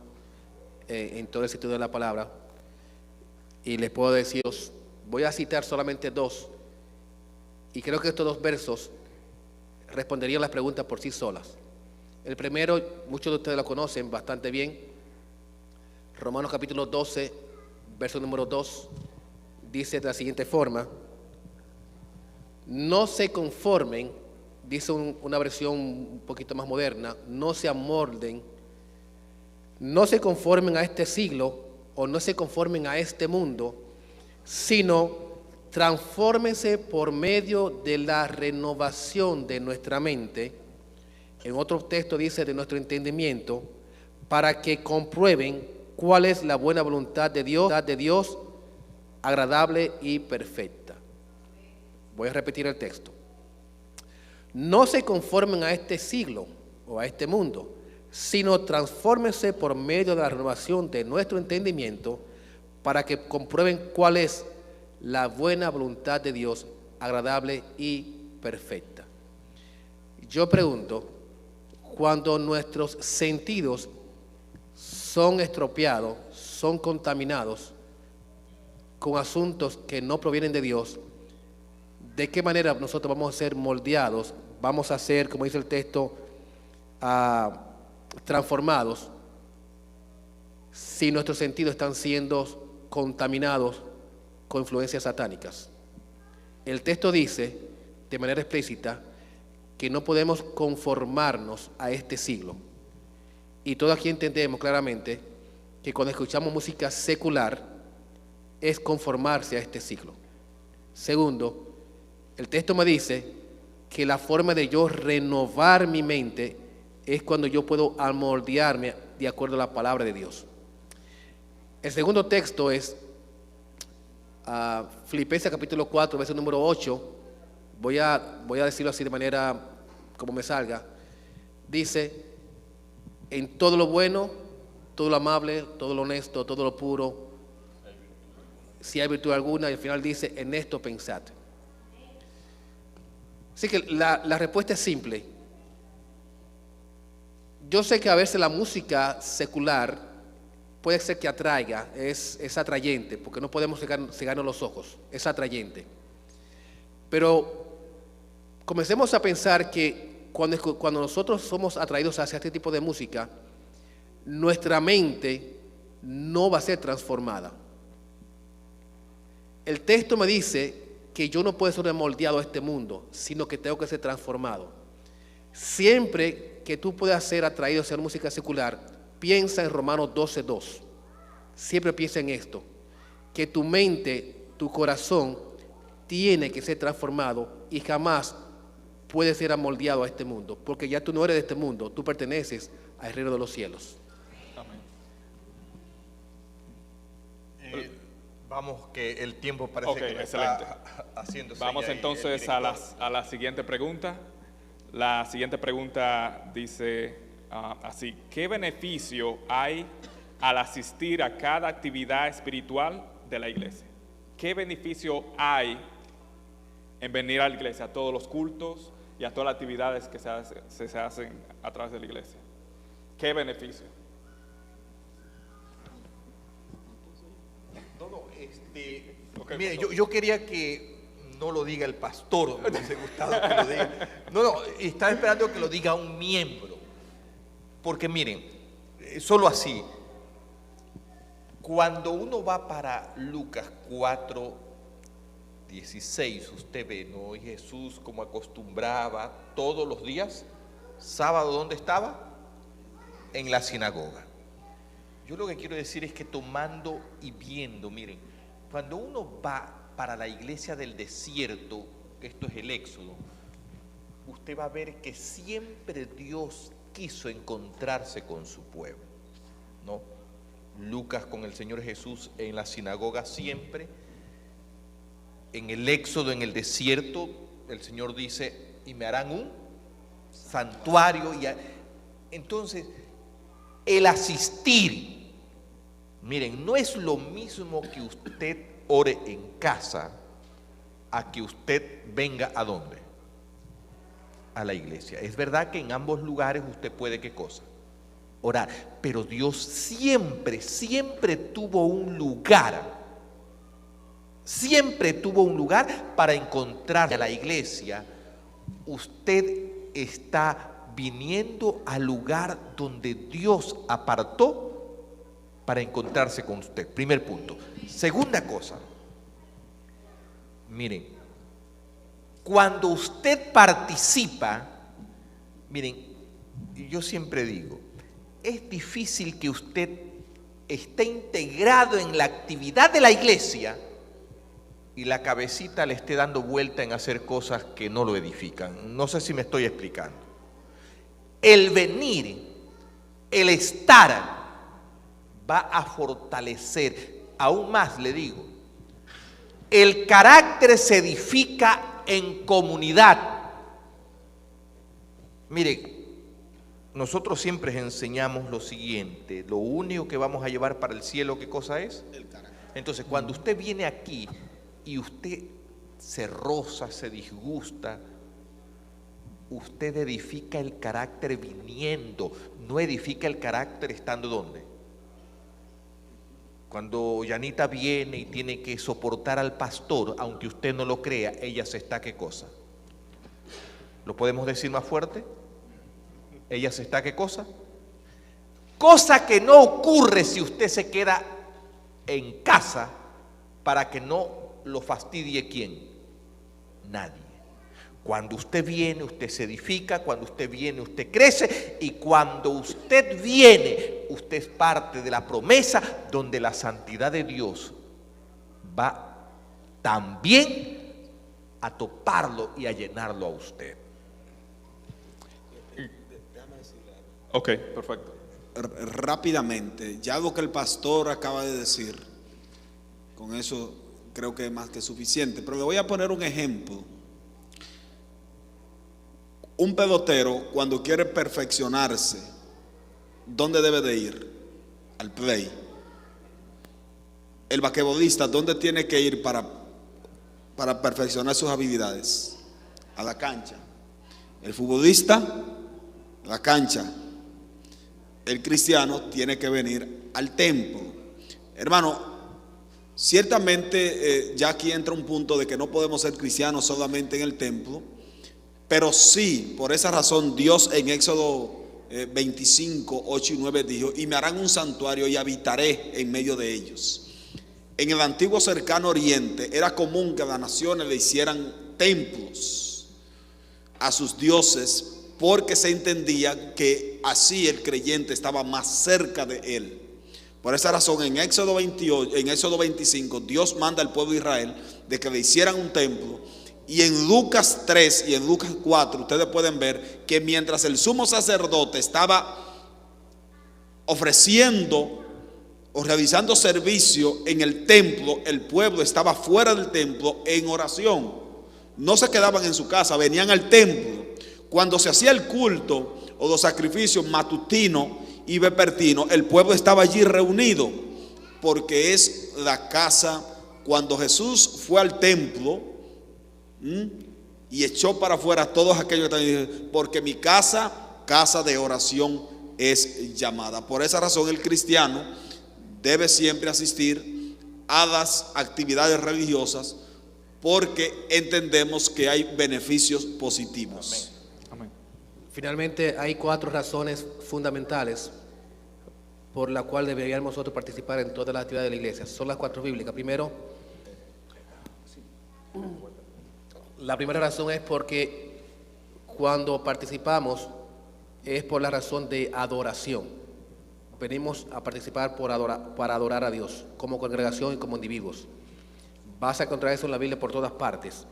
[SPEAKER 16] en todo el sentido de la palabra. Y les puedo decir, voy a citar solamente 2, y creo que estos 2 versos responderían las preguntas por sí solas. El primero, muchos de ustedes lo conocen bastante bien, Romanos capítulo 12, verso número 2, dice de la siguiente forma: no se conformen, dice una versión un poquito más moderna, no se amolden, no se conformen a este siglo o no se conformen a este mundo, sino transfórmense por medio de la renovación de nuestra mente. En otro texto dice de nuestro entendimiento, para que comprueben cuál es la buena voluntad de Dios, agradable y perfecta. Voy a repetir el texto. No se conformen a este siglo o a este mundo, sino transfórmense por medio de la renovación de nuestro entendimiento, para que comprueben cuál es la buena voluntad de Dios, agradable y perfecta. Yo pregunto, cuando nuestros sentidos son estropeados, son contaminados con asuntos que no provienen de Dios, ¿de qué manera nosotros vamos a ser moldeados? Vamos a ser, como dice el texto, transformados, si nuestros sentidos están siendo contaminados con influencias satánicas. El texto dice de manera explícita que no podemos conformarnos a este siglo. Y todos aquí entendemos claramente que cuando escuchamos música secular es conformarse a este ciclo. Segundo, el texto me dice que la forma de yo renovar mi mente es cuando yo puedo amoldearme de acuerdo a la palabra de Dios. El segundo texto es Filipenses capítulo 4, verso número 8. Voy a decirlo así de manera como me salga. Dice, en todo lo bueno, todo lo amable, todo lo honesto, todo lo puro, si hay virtud alguna, y al final dice, en esto pensad. Así que la respuesta es simple. Yo sé que a veces la música secular puede ser que atraiga, es atrayente, porque no podemos cegarnos los ojos, es atrayente. Pero comencemos a pensar que cuando nosotros somos atraídos hacia este tipo de música, nuestra mente no va a ser transformada. El texto me dice que yo no puedo ser moldeado a este mundo, sino que tengo que ser transformado. Siempre que tú puedas ser atraído hacia la música secular, piensa en Romanos 12:2. Siempre piensa en esto, que tu mente, tu corazón, tiene que ser transformado y jamás puedes ser amoldeado a este mundo, porque ya tú no eres de este mundo, tú perteneces al reino de los cielos.
[SPEAKER 17] Vamos, que el tiempo parece que está haciéndose.
[SPEAKER 14] Vamos entonces a la siguiente pregunta. La siguiente pregunta dice así: ¿qué beneficio hay al asistir a cada actividad espiritual de la iglesia? ¿Qué beneficio hay en venir a la iglesia, a todos los cultos y a todas las actividades que se hacen a través de la iglesia? ¿Qué beneficio?
[SPEAKER 17] Mire, yo quería que no lo diga el pastor, me hubiese gustado que lo diga. No, estaba esperando que lo diga un miembro. Porque miren, solo así, cuando uno va para Lucas 4:16, usted ve, ¿no? Y Jesús, como acostumbraba todos los días, sábado, ¿dónde estaba? En la sinagoga. Yo lo que quiero decir es que tomando y viendo, miren, cuando uno va para la iglesia del desierto, que esto es el Éxodo, usted va a ver que siempre Dios quiso encontrarse con su pueblo, ¿no? Lucas con el Señor Jesús en la sinagoga siempre, en el Éxodo, en el desierto, el Señor dice, y me harán un santuario. Entonces, el asistir, miren, no es lo mismo que usted ore en casa a que usted venga ¿a dónde? A la iglesia. Es verdad que en ambos lugares usted puede, ¿qué cosa? Orar. Pero Dios siempre tuvo un lugar. Siempre tuvo un lugar para encontrar a la iglesia. Usted está viniendo al lugar donde Dios apartó para encontrarse con usted. Primer punto. Segunda cosa, miren, cuando usted participa, miren, yo siempre digo, es difícil que usted esté integrado en la actividad de la iglesia y la cabecita le esté dando vuelta en hacer cosas que no lo edifican. No sé si me estoy explicando. El venir, el estar, va a fortalecer, aún más le digo, el carácter se edifica en comunidad. Mire, nosotros siempre enseñamos lo siguiente: lo único que vamos a llevar para el cielo, ¿qué cosa es? El carácter. Entonces, cuando usted viene aquí y usted se roza, se disgusta, usted edifica el carácter viniendo, no edifica el carácter estando ¿dónde? Cuando Yanita viene y tiene que soportar al pastor, aunque usted no lo crea, ella se está ¿qué cosa? ¿Lo podemos decir más fuerte? Ella se está ¿qué cosa? Cosa que no ocurre si usted se queda en casa para que no lo fastidie ¿quién? Nadie. Cuando usted viene, usted se edifica, cuando usted viene, usted crece, y cuando usted viene, usted es parte de la promesa donde la santidad de Dios va también a toparlo y a llenarlo a usted.
[SPEAKER 14] Ok, perfecto.
[SPEAKER 15] Rápidamente, ya lo que el pastor acaba de decir, con eso creo que es más que suficiente, pero le voy a poner un ejemplo. Un pelotero, cuando quiere perfeccionarse, ¿dónde debe de ir? Al play. El basquetbolista, ¿dónde tiene que ir para perfeccionar sus habilidades? A la cancha. El futbolista, a la cancha. El cristiano tiene que venir al templo. Hermano, ciertamente ya aquí entra un punto de que no podemos ser cristianos solamente en el templo, pero sí, por esa razón Dios en Éxodo 25, 8 y 9 dijo: y me harán un santuario y habitaré en medio de ellos. En el antiguo cercano oriente era común que las naciones le hicieran templos a sus dioses, porque se entendía que así el creyente estaba más cerca de él. Por esa razón en Éxodo 25 Dios manda al pueblo de Israel de que le hicieran un templo. Y en Lucas 3 y en Lucas 4 ustedes pueden ver que mientras el sumo sacerdote estaba ofreciendo o realizando servicio en el templo, el pueblo estaba fuera del templo en oración. No se quedaban en su casa, venían al templo. Cuando se hacía el culto o los sacrificios matutino y vespertino, el pueblo estaba allí reunido, porque es la casa. Cuando Jesús fue al templo y echó para afuera a todos aquellos que estaban, porque mi casa, casa de oración es llamada. Por esa razón el cristiano debe siempre asistir a las actividades religiosas, porque entendemos que hay beneficios positivos.
[SPEAKER 16] Amén. Finalmente hay 4 razones fundamentales por la cual deberíamos nosotros participar en todas las actividades de la iglesia. Son las 4 bíblicas. Primero, la primera razón es porque cuando participamos es por la razón de adoración. Venimos a participar para adorar a Dios, como congregación y como individuos. Vas a encontrar eso en la Biblia por todas partes.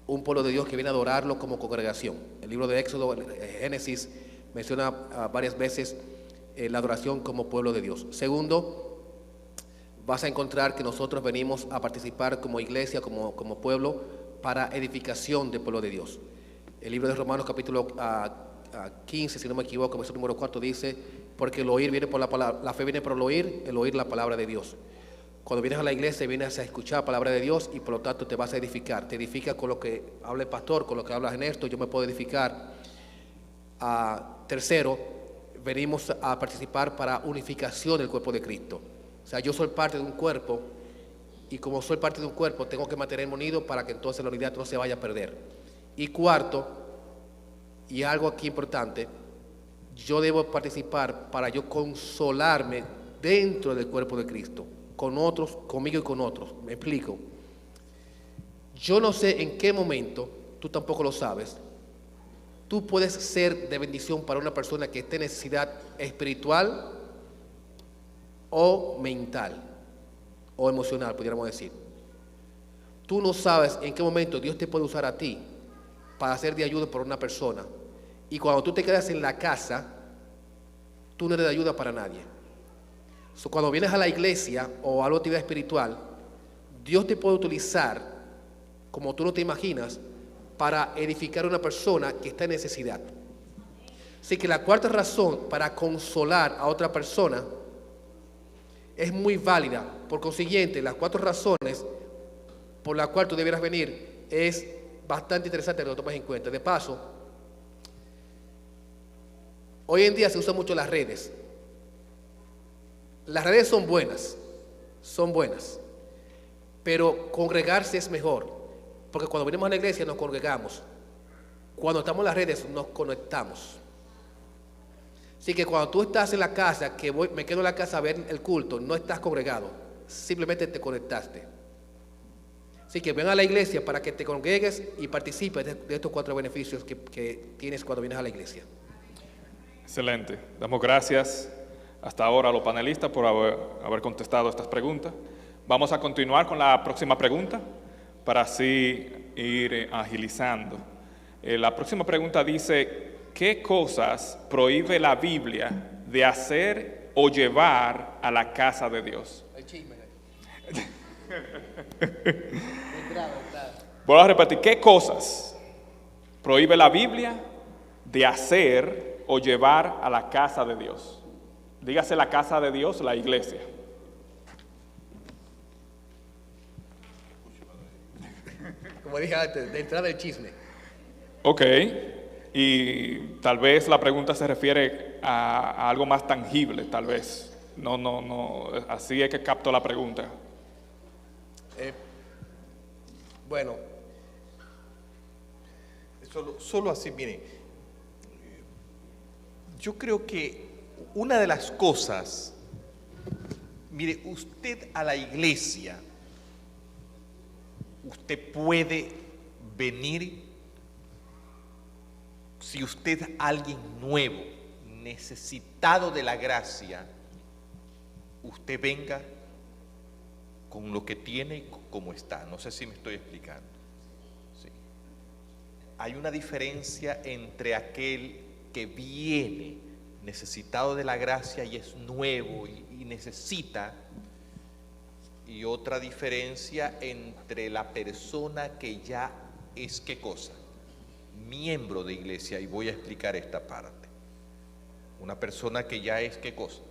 [SPEAKER 16] Un pueblo de Dios que viene a adorarlo como congregación. El libro de Éxodo, Génesis, menciona varias veces la adoración como pueblo de Dios. Segundo, vas a encontrar que nosotros venimos a participar como iglesia, como pueblo, para edificación del pueblo de Dios. El libro de Romanos capítulo 15, si no me equivoco, versículo número 4 dice: porque el oír viene por la palabra, la fe viene por el oír la palabra de Dios. Cuando vienes a la iglesia vienes a escuchar la palabra de Dios y por lo tanto te vas a edificar. Te edificas con lo que habla el pastor, con lo que habla Ernesto, yo me puedo edificar. Tercero, venimos a participar para unificación del cuerpo de Cristo. O sea, yo soy parte de un cuerpo, y como soy parte de un cuerpo tengo que mantenerme unido para que entonces la unidad no se vaya a perder. Y cuarto, y algo aquí importante, yo debo participar para yo consolarme dentro del cuerpo de Cristo, con otros, conmigo y con otros. Me explico. Yo no sé en qué momento, tú tampoco lo sabes, tú puedes ser de bendición para una persona que esté en necesidad espiritual o mental o emocional, pudiéramos decir. Tú no sabes en qué momento Dios te puede usar a ti para ser de ayuda por una persona. Y cuando tú te quedas en la casa, tú no eres de ayuda para nadie. Cuando vienes a la iglesia o a la actividad espiritual, Dios te puede utilizar, como tú no te imaginas, para edificar a una persona que está en necesidad. Así que la cuarta razón para consolar a otra persona es muy válida. Por consiguiente, las 4 razones por las cuales tú debieras venir es bastante interesante que lo tomes en cuenta. De paso, hoy en día se usan mucho las redes. Las redes son buenas, pero congregarse es mejor, porque cuando venimos a la iglesia nos congregamos. Cuando estamos en las redes nos conectamos. Así que cuando tú estás en la casa, me quedo en la casa a ver el culto, no estás congregado, simplemente te conectaste. Así que ven a la iglesia para que te congregues y participes de estos 4 beneficios que tienes cuando vienes a la iglesia.
[SPEAKER 14] Excelente. Damos gracias hasta ahora a los panelistas por haber contestado estas preguntas. Vamos a continuar con la próxima pregunta para así ir agilizando. La próxima pregunta dice, ¿qué cosas prohíbe la Biblia de hacer o llevar a la casa de Dios?
[SPEAKER 16] El chisme.
[SPEAKER 14] Voy a repetir, ¿qué cosas prohíbe la Biblia de hacer o llevar a la casa de Dios? Dígase la casa de Dios, la iglesia.
[SPEAKER 16] Como dije antes, de entrada del chisme.
[SPEAKER 14] Ok, y tal vez la pregunta se refiere a algo más tangible, tal vez. No, así es que capto la pregunta.
[SPEAKER 17] Bueno, solo así, miren, yo creo que una de las cosas, mire, usted a la iglesia, usted puede venir si usted es alguien nuevo, necesitado de la gracia, usted venga con lo que tiene y como está. No sé si me estoy explicando. Sí. Hay una diferencia entre aquel que viene necesitado de la gracia y es nuevo y necesita, y otra diferencia entre la persona que ya es, ¿qué cosa? Miembro de iglesia, y voy a explicar esta parte. Una persona que ya es, ¿qué cosa?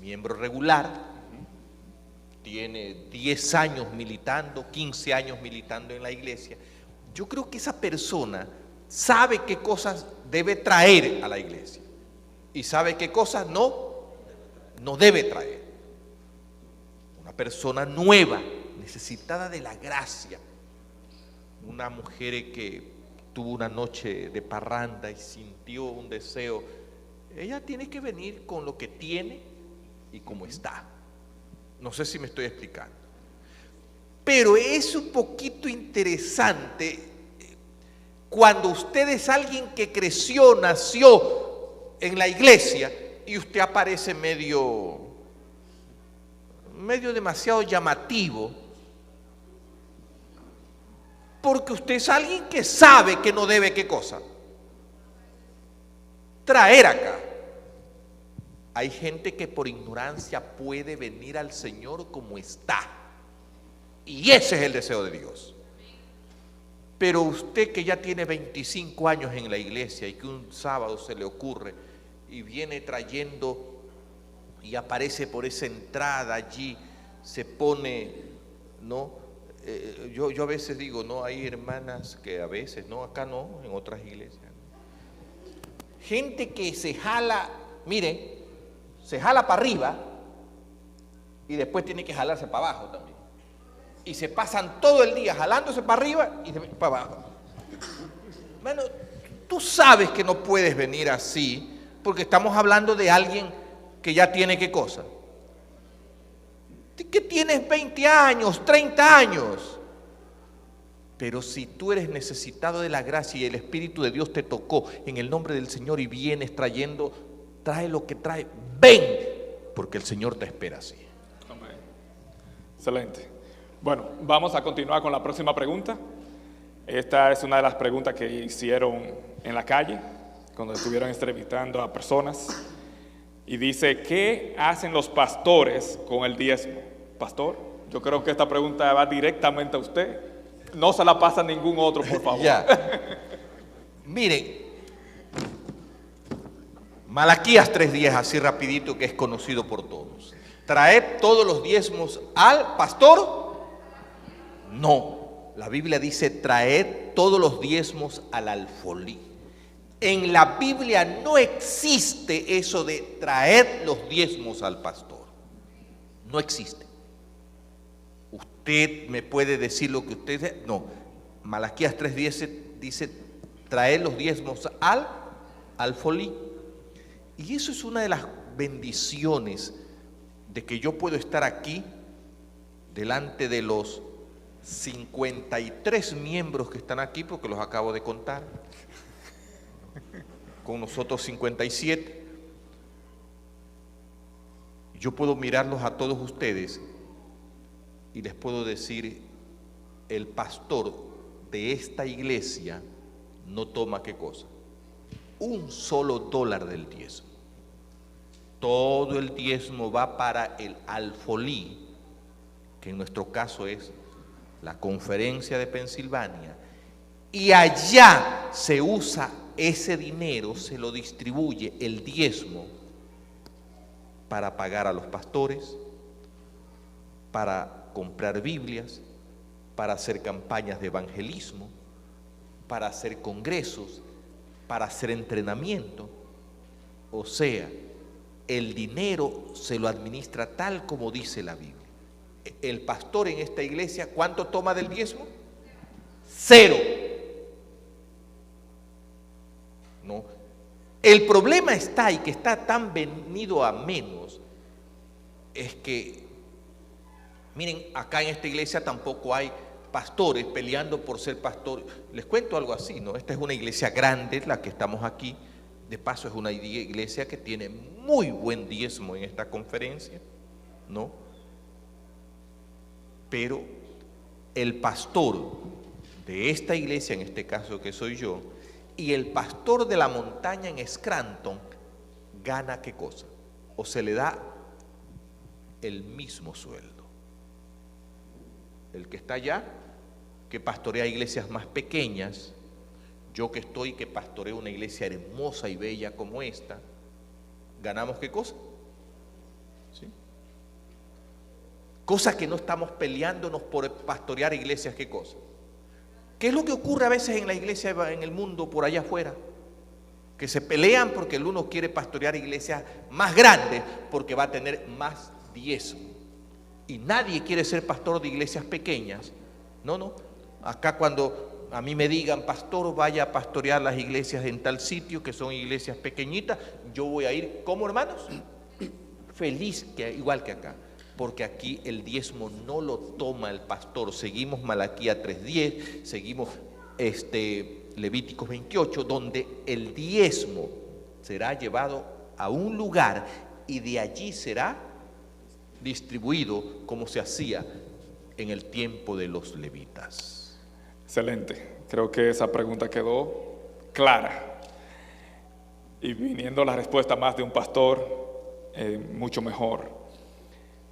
[SPEAKER 17] Miembro regular, tiene 10 años militando, 15 años militando en la iglesia. Yo creo que esa persona sabe qué cosas debe traer a la iglesia y sabe qué cosas no debe traer. Una persona nueva, necesitada de la gracia, una mujer que tuvo una noche de parranda y sintió un deseo, ella tiene que venir con lo que tiene y como está. No sé si me estoy explicando. Pero es un poquito interesante cuando usted es alguien que creció, nació en la iglesia y usted aparece medio demasiado llamativo, porque usted es alguien que sabe que no debe, ¿qué cosa? Traer acá. Hay gente que por ignorancia puede venir al Señor como está, y ese es el deseo de Dios. Pero usted que ya tiene 25 años en la iglesia y que un sábado se le ocurre y viene trayendo y aparece por esa entrada allí, se pone, ¿no? Yo a veces digo, no, hay hermanas que a veces, no, acá no, en otras iglesias, ¿no? Gente que se jala, miren, se jala para arriba y después tiene que jalarse para abajo también. Y se pasan todo el día jalándose para arriba y para abajo. Bueno, tú sabes que no puedes venir así, porque estamos hablando de alguien que ya tiene ¿qué cosa? Que tienes 20 años, 30 años. Pero si tú eres necesitado de la gracia y el Espíritu de Dios te tocó en el nombre del Señor y vienes trayendo, trae lo que trae, ven, porque el Señor te espera así.
[SPEAKER 14] Amén. Excelente. Bueno, vamos a continuar con la próxima pregunta. Esta es una de las preguntas que hicieron en la calle, cuando estuvieron entrevistando a personas. Y dice, ¿qué hacen los pastores con el diezmo? Pastor, yo creo que esta pregunta va directamente a usted. No se la pasa a ningún otro, por favor.
[SPEAKER 17] Ya. Miren, Malaquías 3:10, así rapidito, que es conocido por todos. ¿Traed todos los diezmos al pastor? No, la Biblia dice, traed todos los diezmos al alfolí. En la Biblia no existe eso de traer los diezmos al pastor. No existe. Usted me puede decir lo que usted dice. No, Malaquías 3:10 dice, traer los diezmos al alfolí. Y eso es una de las bendiciones de que yo puedo estar aquí delante de los 53 miembros que están aquí, porque los acabo de contar, con nosotros 57. Yo puedo mirarlos a todos ustedes y les puedo decir, el pastor de esta iglesia no toma ¿qué cosa? Un solo dólar del diezmo. Todo el diezmo va para el alfolí, que en nuestro caso es la Conferencia de Pensilvania, y allá se usa ese dinero, se lo distribuye el diezmo para pagar a los pastores, para comprar Biblias, para hacer campañas de evangelismo, para hacer congresos, para hacer entrenamiento. O sea, el dinero se lo administra tal como dice la Biblia. El pastor en esta iglesia, ¿cuánto toma del diezmo? 0. No. El problema está, y que está tan venido a menos, es que, miren, acá en esta iglesia tampoco hay pastores peleando por ser pastor. Les cuento algo así, ¿no? Esta es una iglesia grande, la que estamos aquí. De paso, es una iglesia que tiene muy buen diezmo en esta conferencia, ¿no? Pero el pastor de esta iglesia, en este caso que soy yo, y el pastor de la montaña en Scranton, gana ¿qué cosa? O se le da el mismo sueldo. El que está allá, que pastorea iglesias más pequeñas, yo que estoy, que pastoreo una iglesia hermosa y bella como esta, ¿ganamos qué cosa? ¿Sí? Cosa que no estamos peleándonos por pastorear iglesias, ¿qué cosa? ¿Qué es lo que ocurre a veces en la iglesia, en el mundo, por allá afuera? Que se pelean porque el uno quiere pastorear iglesias más grandes porque va a tener más diezmo. Y nadie quiere ser pastor de iglesias pequeñas. No, no. Acá cuando a mí me digan, pastor, vaya a pastorear las iglesias en tal sitio, que son iglesias pequeñitas, yo voy a ir, ¿cómo, hermanos? Feliz, igual que acá. Porque aquí el diezmo no lo toma el pastor. Seguimos Malaquías 3:10, seguimos Levíticos 28, donde el diezmo será llevado a un lugar y de allí será distribuido como se hacía en el tiempo de los levitas.
[SPEAKER 14] Excelente. Creo que esa pregunta quedó clara. Y viniendo la respuesta más de un pastor, mucho mejor.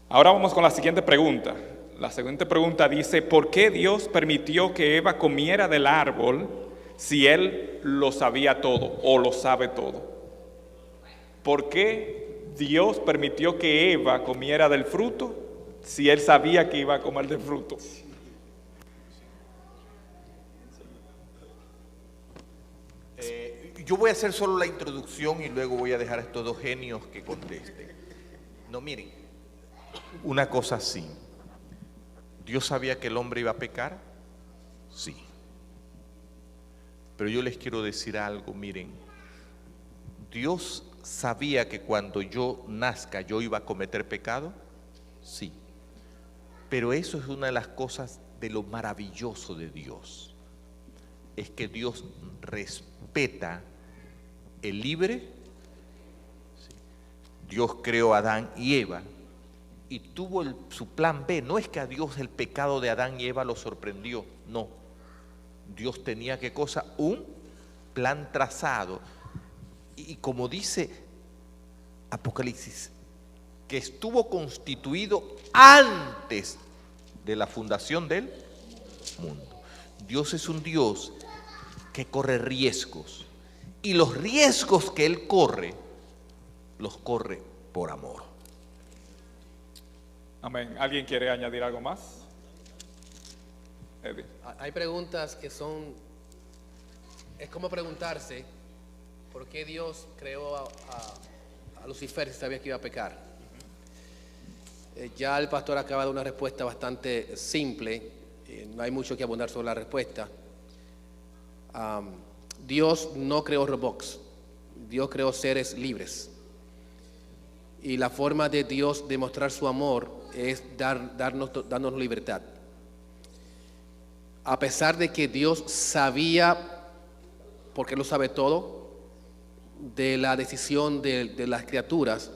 [SPEAKER 14] Ahora vamos con la siguiente pregunta. La siguiente pregunta dice, ¿por qué Dios permitió que Eva comiera del árbol si Él lo sabía todo o lo sabe todo? ¿Por qué Dios permitió que Eva comiera del fruto si Él sabía que iba a comer del fruto?
[SPEAKER 17] Yo voy a hacer solo la introducción y luego voy a dejar a estos dos genios que contesten. No, miren, una cosa así. ¿Dios sabía que el hombre iba a pecar? Sí. Pero yo les quiero decir algo, miren. ¿Dios sabía que cuando yo nazca yo iba a cometer pecado? Sí. Pero eso es una de las cosas de lo maravilloso de Dios. Es que Dios respeta el libre. Sí. Dios creó a Adán y Eva y tuvo su plan B. No es que a Dios el pecado de Adán y Eva lo sorprendió, no. Dios tenía ¿qué cosa? Un plan trazado. Y como dice Apocalipsis, que estuvo constituido antes de la fundación del mundo. Dios es un Dios que corre riesgos. Y los riesgos que Él corre, los corre por amor.
[SPEAKER 14] Amén. ¿Alguien quiere añadir algo más? Eddie.
[SPEAKER 16] Hay preguntas que son, es como preguntarse por qué Dios creó a Lucifer si sabía que iba a pecar. Ya el pastor acaba de dar una respuesta bastante simple, no hay mucho que abundar sobre la respuesta. Dios no creó robots, Dios creó seres libres. Y la forma de Dios demostrar su amor es darnos libertad. a pesar de que Dios sabía, porque Él lo sabe todo, de la decisión de las criaturas,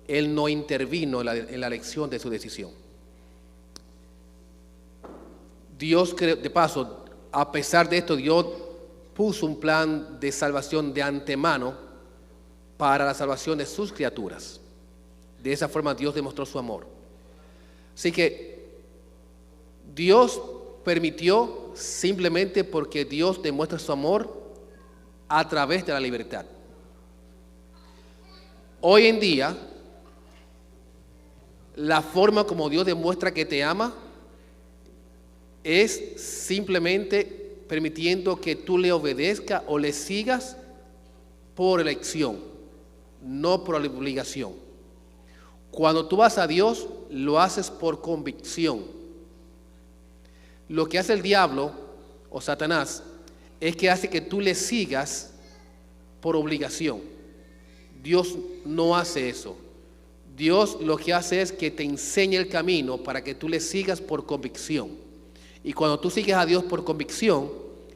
[SPEAKER 16] Él no intervino en la elección de su decisión. Dios, de paso, a pesar de esto, Dios puso un plan de salvación de antemano para la salvación de sus criaturas. De esa forma Dios demostró su amor. Así que Dios permitió simplemente porque Dios demuestra su amor a través de la libertad. Hoy en día, la forma como Dios demuestra que te ama es simplemente permitiendo que tú le obedezcas o le sigas por elección, no por obligación. Cuando tú vas a Dios, lo haces por convicción. Lo que hace el diablo o Satanás es que hace que tú le sigas por obligación. Dios no hace eso. Dios lo que hace es que te enseñe el camino para que tú le sigas por convicción. Y cuando tú sigues a Dios por convicción,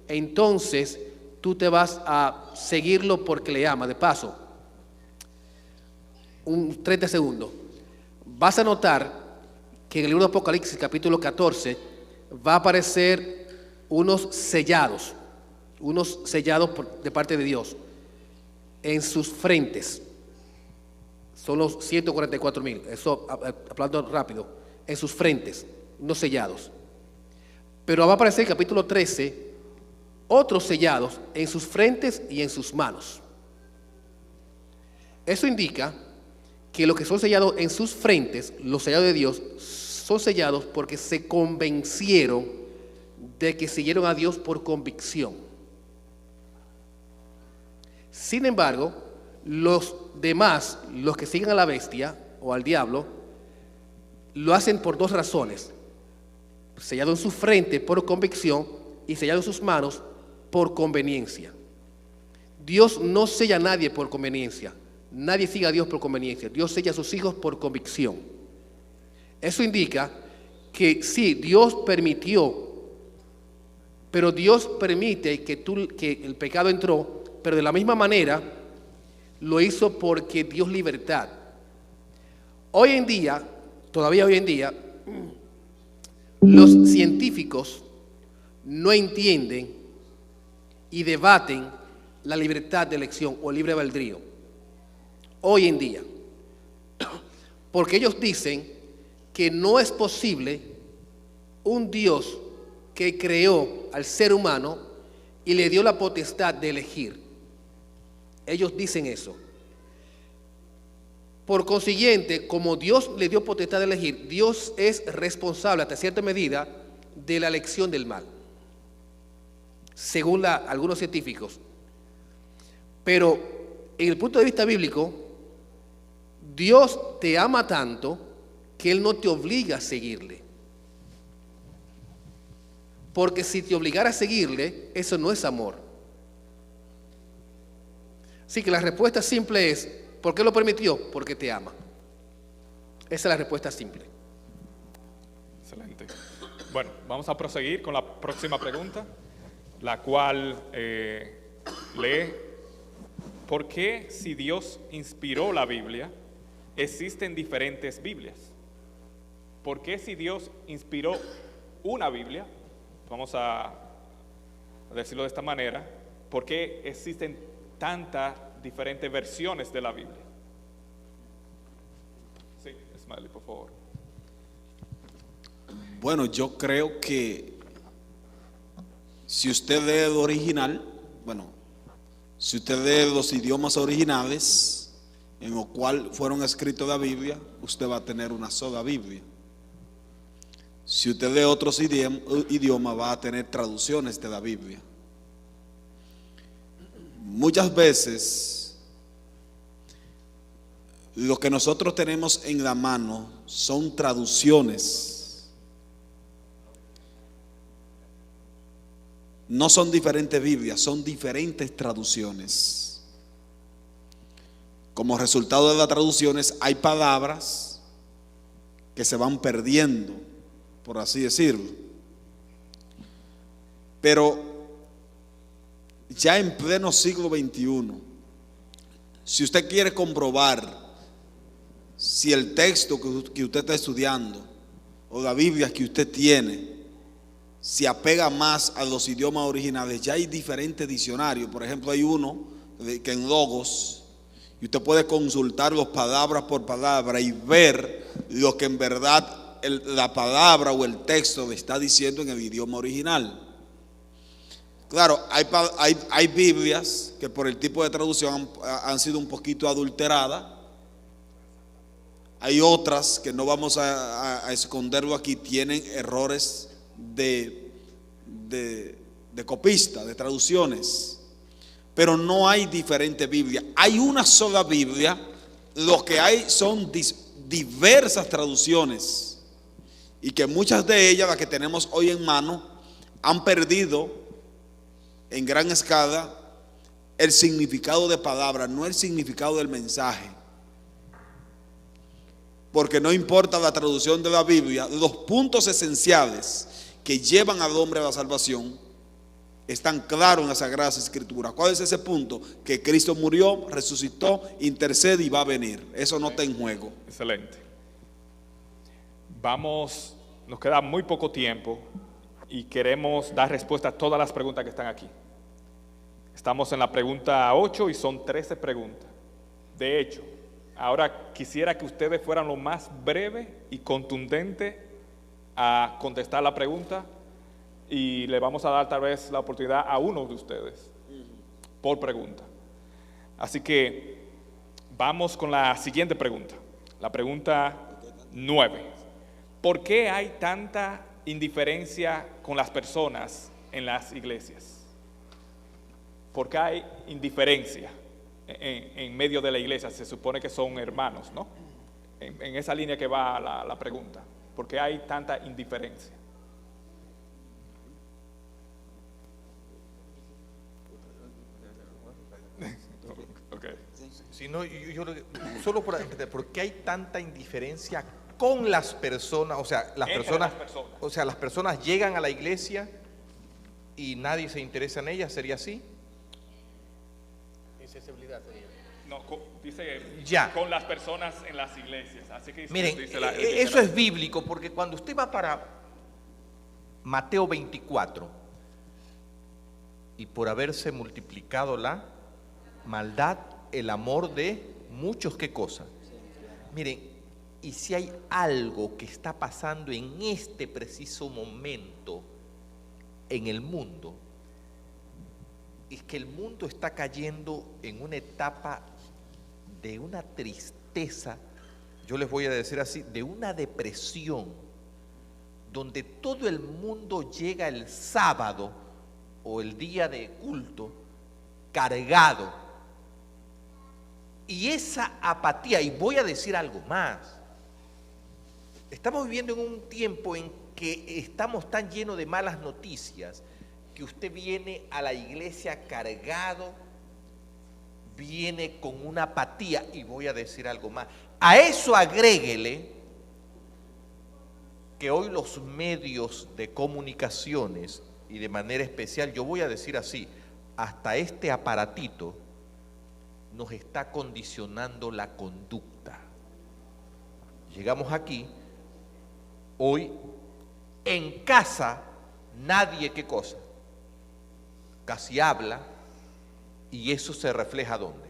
[SPEAKER 16] entonces tú te vas a seguirlo porque le ama. De paso, 30 segundos. Vas a notar que en el libro de Apocalipsis, capítulo 14, va a aparecer unos sellados de parte de Dios en sus frentes. Son los 144,000, eso hablando rápido, en sus frentes, unos sellados. Pero va a aparecer en el capítulo 13 otros sellados en sus frentes y en sus manos. Eso indica que los que son sellados en sus frentes, los sellados de Dios, son sellados porque se convencieron de que siguieron a Dios por convicción. Sin embargo, los demás, los que siguen a la bestia o al diablo, lo hacen por dos razones: sellado en su frente por convicción y sellado en sus manos por conveniencia. Dios no sella a nadie por conveniencia. Nadie sigue a Dios por conveniencia. Dios sella a sus hijos por convicción. Eso indica que sí, Dios permitió, pero Dios permite que el pecado entró, pero de la misma manera lo hizo porque dio libertad. Hoy en día, todavía hoy en día, los científicos no entienden y debaten la libertad de elección o libre albedrío. Hoy en día, porque ellos dicen que no es posible un Dios que creó al ser humano y le dio la potestad de elegir. Ellos dicen eso. Por consiguiente, como Dios le dio potestad de elegir, Dios es responsable hasta cierta medida de la elección del mal, según algunos científicos. Pero en el punto de vista bíblico, Dios te ama tanto que Él no te obliga a seguirle. Porque si te obligara a seguirle, eso no es amor. Así que la respuesta simple es: ¿por qué lo permitió? Porque te ama. Esa es la respuesta simple.
[SPEAKER 14] Excelente. Bueno, vamos a proseguir con la próxima pregunta, la cual lee: ¿por qué, si Dios inspiró la Biblia, existen diferentes Biblias? ¿Por qué, si Dios inspiró una Biblia, vamos a decirlo de esta manera, por qué existen tantas diferentes versiones de la Biblia? Sí, Smiley, por favor.
[SPEAKER 15] Bueno, yo creo que si usted lee el original, si usted lee los idiomas originales en los cuales fueron escritos la Biblia, usted va a tener una sola Biblia. Si usted lee otros idiomas, va a tener traducciones de la Biblia. Muchas veces lo que nosotros tenemos en la mano son traducciones. No son diferentes Biblias, son diferentes traducciones. Como resultado de las traducciones hay palabras que se van perdiendo, por así decirlo. Pero ya en pleno siglo XXI, si usted quiere comprobar si el texto que usted está estudiando o la Biblia que usted tiene se apega más a los idiomas originales, ya hay diferentes diccionarios. Por ejemplo, hay uno que en Logos, y usted puede consultarlos palabra por palabra y ver lo que en verdad la palabra o el texto le está diciendo en el idioma original. Claro, hay Biblias que por el tipo de traducción han sido un poquito adulteradas. Hay otras que no vamos a esconderlo aquí, tienen errores de copista, de traducciones. Pero no hay diferentes Biblias. Hay una sola Biblia. Lo que hay son diversas traducciones. Y que muchas de ellas, las que tenemos hoy en mano, han perdido en gran escala el significado de palabra, no el significado del mensaje. Porque no importa la traducción de la Biblia, los puntos esenciales que llevan al hombre a la salvación están claros en las Sagradas Escrituras. ¿Cuál es ese punto? Que Cristo murió, resucitó, intercede y va a venir. Eso no está en juego.
[SPEAKER 14] Excelente. Nos queda muy poco tiempo y queremos dar respuesta a todas las preguntas que están aquí. Estamos en la pregunta 8 y son 13 preguntas. De hecho, ahora quisiera que ustedes fueran lo más breve y contundente a contestar la pregunta, y le vamos a dar tal vez la oportunidad a uno de ustedes por pregunta. Así que vamos con la siguiente pregunta, la pregunta 9. ¿Por qué hay tanta indiferencia con las personas en las iglesias? ¿Por qué hay indiferencia en medio de la iglesia? Se supone que son hermanos, ¿no? En esa línea que va la pregunta. ¿Por qué hay tanta indiferencia? Okay.
[SPEAKER 17] Si no, solo ¿por qué hay tanta indiferencia con las personas? O sea, las personas llegan a la iglesia y nadie se interesa en ellas, ¿sería así?
[SPEAKER 16] Insensibilidad sería.
[SPEAKER 14] No, dice
[SPEAKER 17] ya.
[SPEAKER 14] Con las personas en las iglesias. Así que
[SPEAKER 17] miren,
[SPEAKER 14] dice
[SPEAKER 17] eso es bíblico, porque cuando usted va para Mateo 24, y por haberse multiplicado la maldad, el amor de muchos, ¿qué cosa? Miren, y si hay algo que está pasando en este preciso momento en el mundo, es que el mundo está cayendo en una etapa de una tristeza, yo les voy a decir así, de una depresión, donde todo el mundo llega el sábado o el día de culto cargado. Y esa apatía, y voy a decir algo más, estamos viviendo en un tiempo en que estamos tan llenos de malas noticias que usted viene a la iglesia cargado, viene con una apatía, y voy a decir algo más. A eso agréguele que hoy los medios de comunicaciones, y de manera especial, yo voy a decir así, hasta este aparatito nos está condicionando la conducta. Llegamos aquí, hoy en casa nadie, ¿qué cosa? Casi habla, y eso se refleja ¿dónde?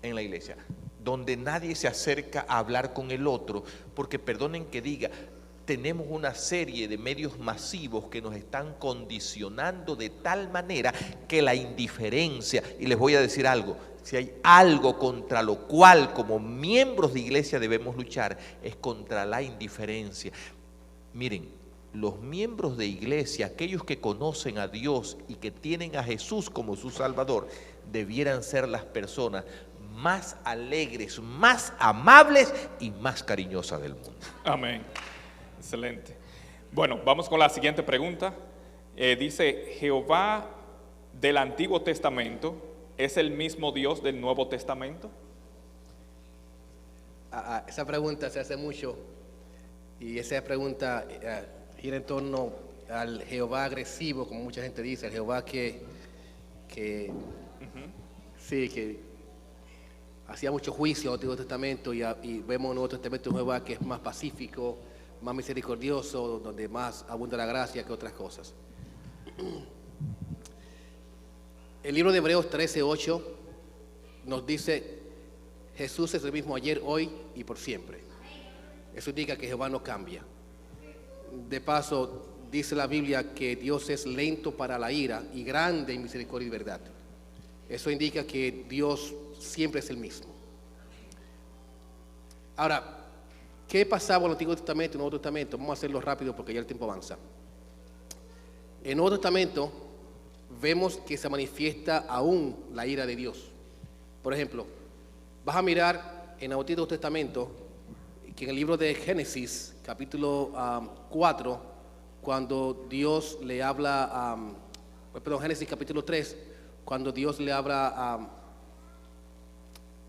[SPEAKER 17] En la iglesia, donde nadie se acerca a hablar con el otro, porque perdonen que diga, tenemos una serie de medios masivos que nos están condicionando de tal manera que la indiferencia, y les voy a decir algo, si hay algo contra lo cual como miembros de iglesia debemos luchar, es contra la indiferencia. Miren, los miembros de iglesia, aquellos que conocen a Dios y que tienen a Jesús como su Salvador, debieran ser las personas más alegres, más amables y más cariñosas del mundo.
[SPEAKER 14] Amén. Excelente. Bueno, vamos con la siguiente pregunta. Dice, ¿Jehová del Antiguo Testamento es el mismo Dios del Nuevo Testamento?
[SPEAKER 16] Esa pregunta se hace mucho, y esa pregunta gira en torno al Jehová agresivo, como mucha gente dice, al Jehová que hacía mucho juicio en el Antiguo Testamento, y vemos en el Nuevo Testamento un Jehová que es más pacífico, más misericordioso, donde más abunda la gracia que otras cosas. El libro de Hebreos 13:8 nos dice: Jesús es el mismo ayer, hoy y por siempre. Eso indica que Jehová no cambia. De paso, dice la Biblia que Dios es lento para la ira y grande en misericordia y verdad. Eso indica que Dios siempre es el mismo. Ahora, ¿qué pasaba en el Antiguo Testamento y el Nuevo Testamento? Vamos a hacerlo rápido porque ya el tiempo avanza. En el Nuevo Testamento vemos que se manifiesta aún la ira de Dios. Por ejemplo, vas a mirar en el Antiguo Testamento que en el libro de Génesis, capítulo 4, cuando Dios le habla, Génesis capítulo 3, cuando Dios le habla a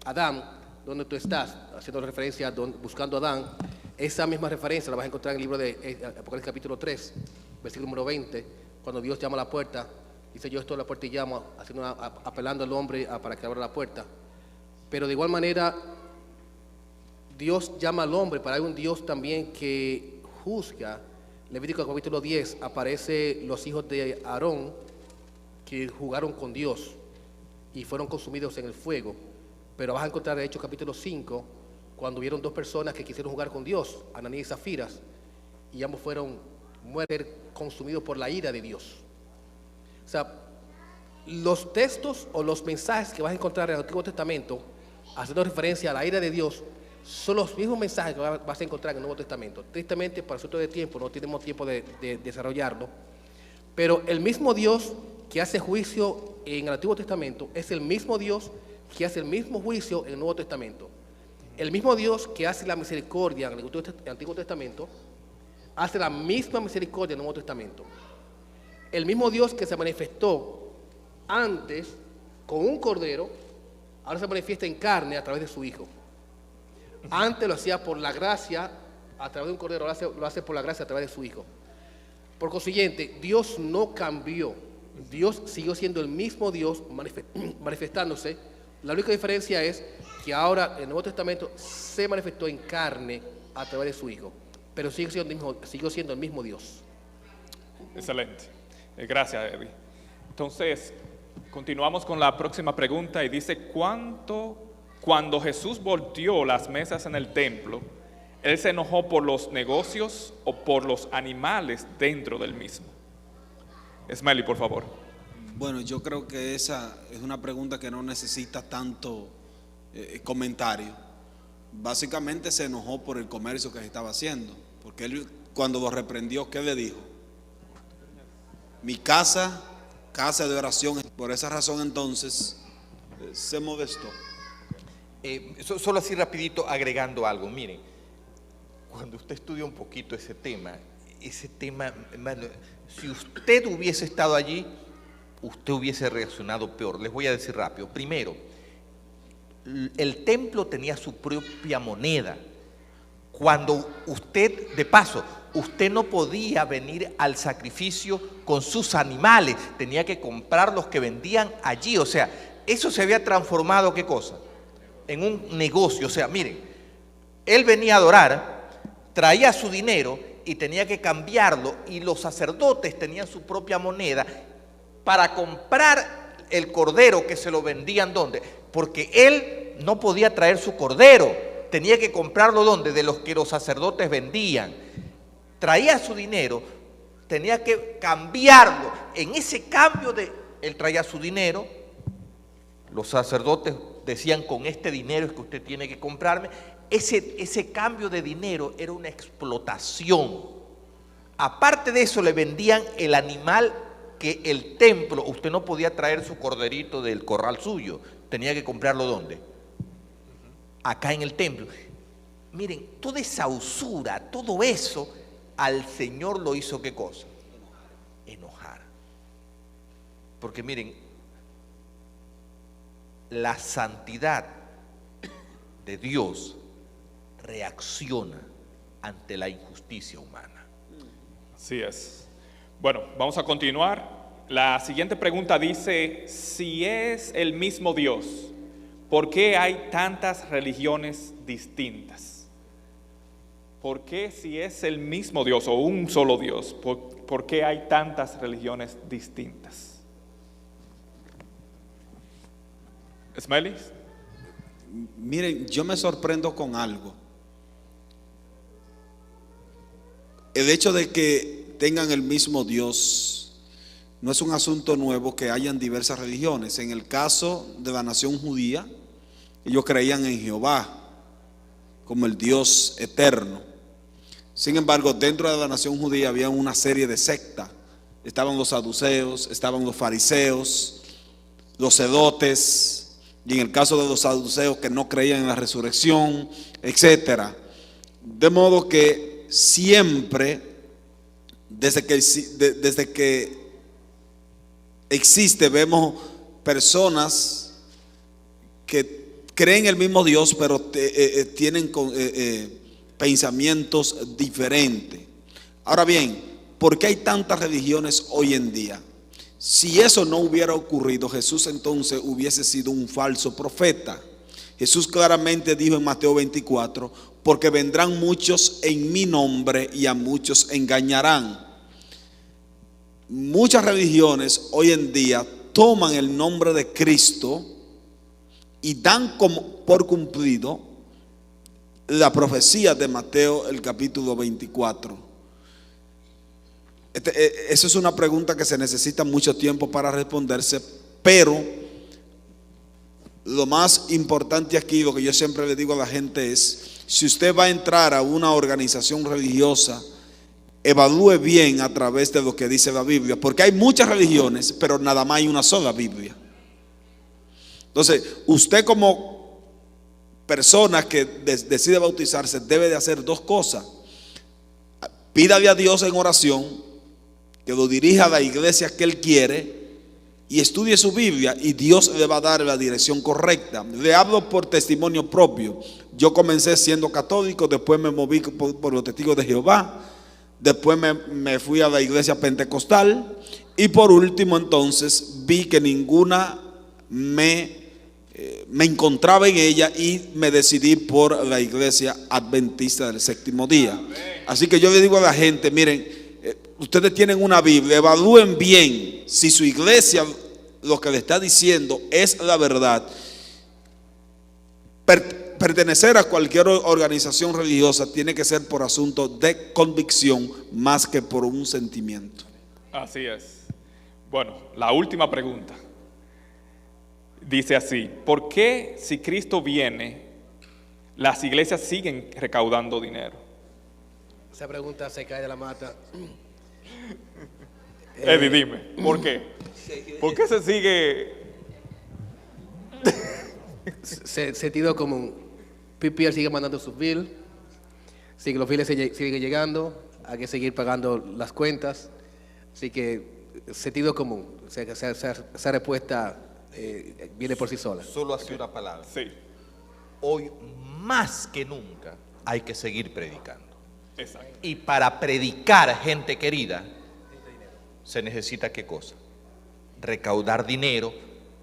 [SPEAKER 16] Adán, ¿dónde tú estás? Haciendo referencia buscando a Adán. Esa misma referencia la vas a encontrar en el libro de Apocalipsis capítulo 3, versículo número 20, cuando Dios llama a la puerta. Dice: yo estoy a la puerta y llamo, apelando al hombre para que abra la puerta. Pero de igual manera, Dios llama al hombre, pero hay un Dios también que juzga. Levítico capítulo 10 aparece los hijos de Aarón que jugaron con Dios y fueron consumidos en el fuego. Pero vas a encontrar en Hechos capítulo 5 cuando vieron dos personas que quisieron jugar con Dios, Ananías y Zafiras, y ambos fueron muertos, consumidos por la ira de Dios. O sea, los textos o los mensajes que vas a encontrar en el Antiguo Testamento haciendo referencia a la ira de Dios son los mismos mensajes que vas a encontrar en el Nuevo Testamento. Tristemente, para asunto de tiempo, no tenemos tiempo de desarrollarlo, pero el mismo Dios que hace juicio en el Antiguo Testamento es el mismo Dios que hace el mismo juicio en el Nuevo Testamento. El mismo Dios que hace la misericordia en el Antiguo Testamento hace la misma misericordia en el Nuevo Testamento. El mismo Dios que se manifestó antes con un cordero, ahora se manifiesta en carne a través de su Hijo. Antes lo hacía por la gracia a través de un cordero, ahora lo hace por la gracia a través de su Hijo. Por consiguiente, Dios no cambió. Dios siguió siendo el mismo Dios manifestándose. La única diferencia es que ahora el Nuevo Testamento se manifestó en carne a través de su Hijo, pero siguió siendo el mismo Dios.
[SPEAKER 14] Excelente. Gracias, Eddie. Entonces, continuamos con la próxima pregunta y dice: cuando Jesús volteó las mesas en el templo, ¿Él se enojó por los negocios o por los animales dentro del mismo? Esmeli, por favor.
[SPEAKER 15] Bueno, yo creo que esa es una pregunta que no necesita tanto comentario. Básicamente se enojó por el comercio que se estaba haciendo, porque él, cuando lo reprendió, ¿qué le dijo? Mi casa de oración. Por esa razón entonces se modestó.
[SPEAKER 17] Solo así rapidito agregando algo. Miren, cuando usted estudia un poquito ese tema, hermano, si usted hubiese estado allí, usted hubiese reaccionado peor. Les voy a decir rápido. Primero, el templo tenía su propia moneda. Cuando usted, de paso, usted no podía venir al sacrificio con sus animales, tenía que comprar los que vendían allí. O sea, eso se había transformado, ¿qué cosa? En un negocio. O sea, miren, él venía a adorar, traía su dinero y tenía que cambiarlo, y los sacerdotes tenían su propia moneda para comprar el cordero que se lo vendían. ¿Dónde? Porque él no podía traer su cordero, tenía que comprarlo ¿dónde? De los que los sacerdotes vendían. Traía su dinero, tenía que cambiarlo. En ese cambio él traía su dinero, los sacerdotes decían: con este dinero es que usted tiene que comprarme. Ese cambio de dinero era una explotación. Aparte de eso, le vendían el animal que el templo, usted no podía traer su corderito del corral suyo, tenía que comprarlo ¿dónde? Acá en el templo. Miren, toda esa usura, todo eso, al Señor lo hizo ¿qué cosa? Enojar. Porque miren, la santidad de Dios reacciona ante la injusticia humana.
[SPEAKER 14] Así es. Bueno, vamos a continuar. La siguiente pregunta dice, si es el mismo Dios, ¿por qué hay tantas religiones distintas? ¿Por qué si es el mismo Dios o un solo Dios, por qué hay tantas religiones distintas? ¿Esmelis?
[SPEAKER 15] Miren, yo me sorprendo con algo. El hecho de que tengan el mismo Dios no es un asunto nuevo, que hayan diversas religiones. En el caso de la nación judía, ellos creían en Jehová como el Dios eterno. Sin embargo, dentro de la nación judía había una serie de sectas. Estaban los saduceos, estaban los fariseos, los sedotes, y en el caso de los saduceos, que no creían en la resurrección, etcétera. De modo que siempre, desde que existe, vemos personas que creen el mismo Dios, pero tienen pensamientos diferentes. Ahora bien, ¿por qué hay tantas religiones hoy en día? Si eso no hubiera ocurrido, Jesús entonces hubiese sido un falso profeta. Jesús claramente dijo en Mateo 24, porque vendrán muchos en mi nombre y a muchos engañarán. Muchas religiones hoy en día toman el nombre de Cristo y dan por cumplido la profecía de Mateo, el capítulo 24. Esa es una pregunta que se necesita mucho tiempo para responderse, pero lo más importante aquí, lo que yo siempre le digo a la gente es, si usted va a entrar a una organización religiosa, evalúe bien a través de lo que dice la Biblia, porque hay muchas religiones, pero nada más hay una sola Biblia. Entonces, usted como persona que decide bautizarse debe de hacer dos cosas. Pídale a Dios en oración que lo dirija a la iglesia que él quiere y estudie su Biblia, y Dios le va a dar la dirección correcta. Le hablo por testimonio propio. Yo comencé siendo católico, después me moví por los testigos de Jehová, después me fui a la iglesia pentecostal, y por último entonces vi que ninguna me encontraba en ella, y me decidí por la iglesia adventista del séptimo día. Así que yo le digo a la gente, miren, ustedes tienen una Biblia, evalúen bien si su iglesia lo que le está diciendo es la verdad. Pertenecer a cualquier organización religiosa tiene que ser por asunto de convicción más que por un sentimiento.
[SPEAKER 14] Así es. Bueno, la última pregunta dice así: ¿por qué si Cristo viene, las iglesias siguen recaudando dinero?
[SPEAKER 16] Esa pregunta se cae de la mata.
[SPEAKER 14] Eddie, dime, ¿por qué? ¿Por qué se sigue?
[SPEAKER 16] Sentido común. PPR sigue mandando sus bills, sigue los bills siguen llegando, hay que seguir pagando las cuentas. Así que sentido común. Esa respuesta viene por sí sola.
[SPEAKER 17] Solo así una palabra.
[SPEAKER 14] Sí.
[SPEAKER 17] Hoy más que nunca hay que seguir predicando.
[SPEAKER 14] Exacto.
[SPEAKER 17] Y para predicar, gente querida, se necesita ¿qué cosa? Recaudar dinero.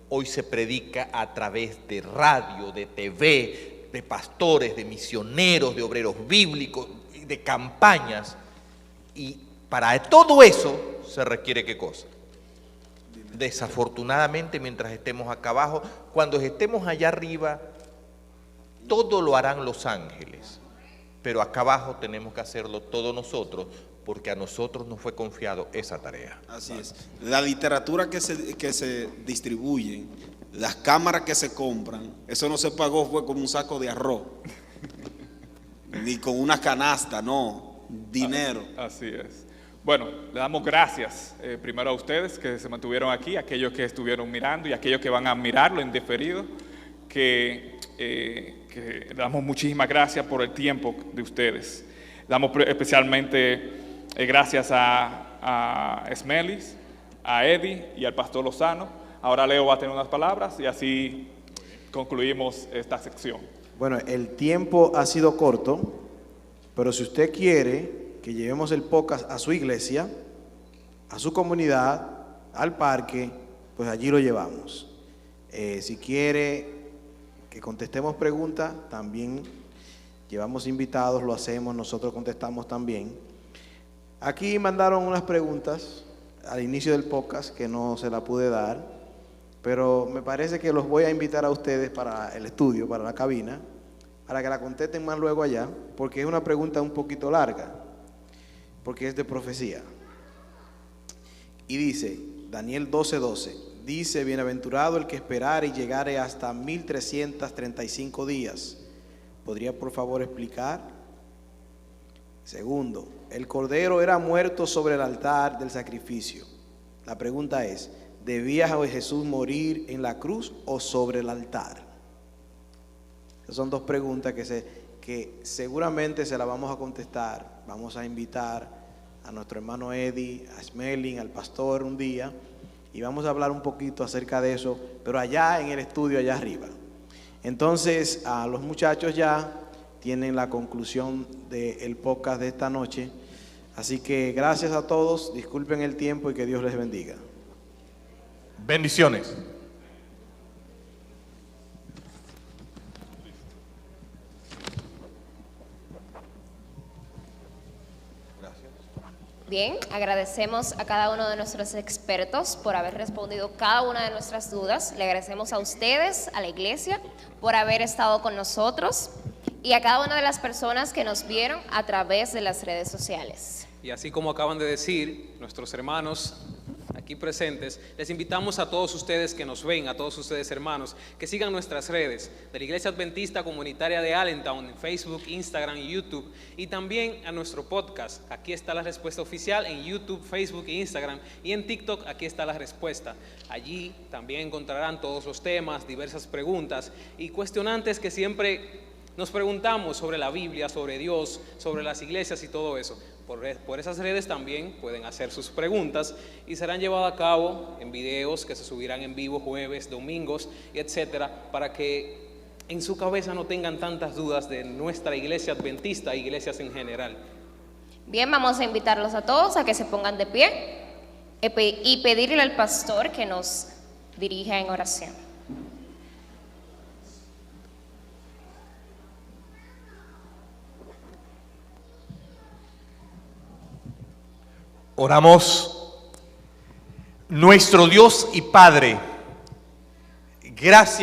[SPEAKER 17] Hoy se predica a través de radio, de TV, de pastores, de misioneros, de obreros bíblicos, de campañas. Y para todo eso se requiere ¿qué cosa? Desafortunadamente, mientras estemos acá abajo, cuando estemos allá arriba, todo lo harán los ángeles. Pero acá abajo tenemos que hacerlo todos nosotros, porque a nosotros nos fue confiado esa tarea.
[SPEAKER 15] Así es. La literatura que se distribuye, las cámaras que se compran, eso no se pagó fue con un saco de arroz, ni con una canasta, no, dinero.
[SPEAKER 14] Así es. Bueno, le damos gracias primero a ustedes que se mantuvieron aquí, a aquellos que estuvieron mirando y a aquellos que van a mirarlo en diferido, que le damos muchísimas gracias por el tiempo de ustedes. Damos especialmente gracias a Esmelis, a Eddie y al pastor Lozano. Ahora Leo va a tener unas palabras y así concluimos esta sección.
[SPEAKER 5] Bueno, el tiempo ha sido corto, pero si usted quiere que llevemos el podcast a su iglesia, a su comunidad, al parque, pues allí lo llevamos. Si quiere que contestemos preguntas, también llevamos invitados, lo hacemos, nosotros contestamos también. Aquí mandaron unas preguntas al inicio del podcast que no se la pude dar, pero me parece que los voy a invitar a ustedes para el estudio, para la cabina, para que la contesten más luego allá, porque es una pregunta un poquito larga, porque es de profecía. Y dice, Daniel 12:12, dice, bienaventurado el que esperare y llegare hasta 1335 días. ¿Podría por favor explicar? Segundo, el cordero era muerto sobre el altar del sacrificio. La pregunta es, ¿debía Jesús morir en la cruz o sobre el altar? Esas son dos preguntas que seguramente se las vamos a contestar. Vamos a invitar a nuestro hermano Eddie, a Smelling, al pastor un día, y vamos a hablar un poquito acerca de eso, pero allá en el estudio, allá arriba. Entonces, a los muchachos ya tienen la conclusión del podcast de esta noche. Así que gracias a todos, disculpen el tiempo y que Dios les bendiga.
[SPEAKER 17] Bendiciones.
[SPEAKER 9] Bien, agradecemos a cada uno de nuestros expertos por haber respondido cada una de nuestras dudas. Le agradecemos a ustedes, a la iglesia, por haber estado con nosotros y a cada una de las personas que nos vieron a través de las redes sociales.
[SPEAKER 19] Y así como acaban de decir nuestros hermanos aquí presentes, les invitamos a todos ustedes que nos ven, a todos ustedes hermanos, que sigan nuestras redes de la Iglesia Adventista Comunitaria de Allentown en Facebook, Instagram y YouTube, y también a nuestro podcast. Aquí está la respuesta oficial en YouTube, Facebook e Instagram, y en TikTok aquí está la respuesta. Allí también encontrarán todos los temas, diversas preguntas y cuestionantes que siempre nos preguntamos sobre la Biblia, sobre Dios, sobre las iglesias y todo eso. Por esas redes también pueden hacer sus preguntas y serán llevadas a cabo en videos que se subirán en vivo jueves, domingos, etcétera, para que en su cabeza no tengan tantas dudas de nuestra iglesia adventista e iglesias en general.
[SPEAKER 9] Bien, vamos a invitarlos a todos a que se pongan de pie y pedirle al pastor que nos dirija en oración.
[SPEAKER 17] Oramos. Nuestro Dios y Padre, gracias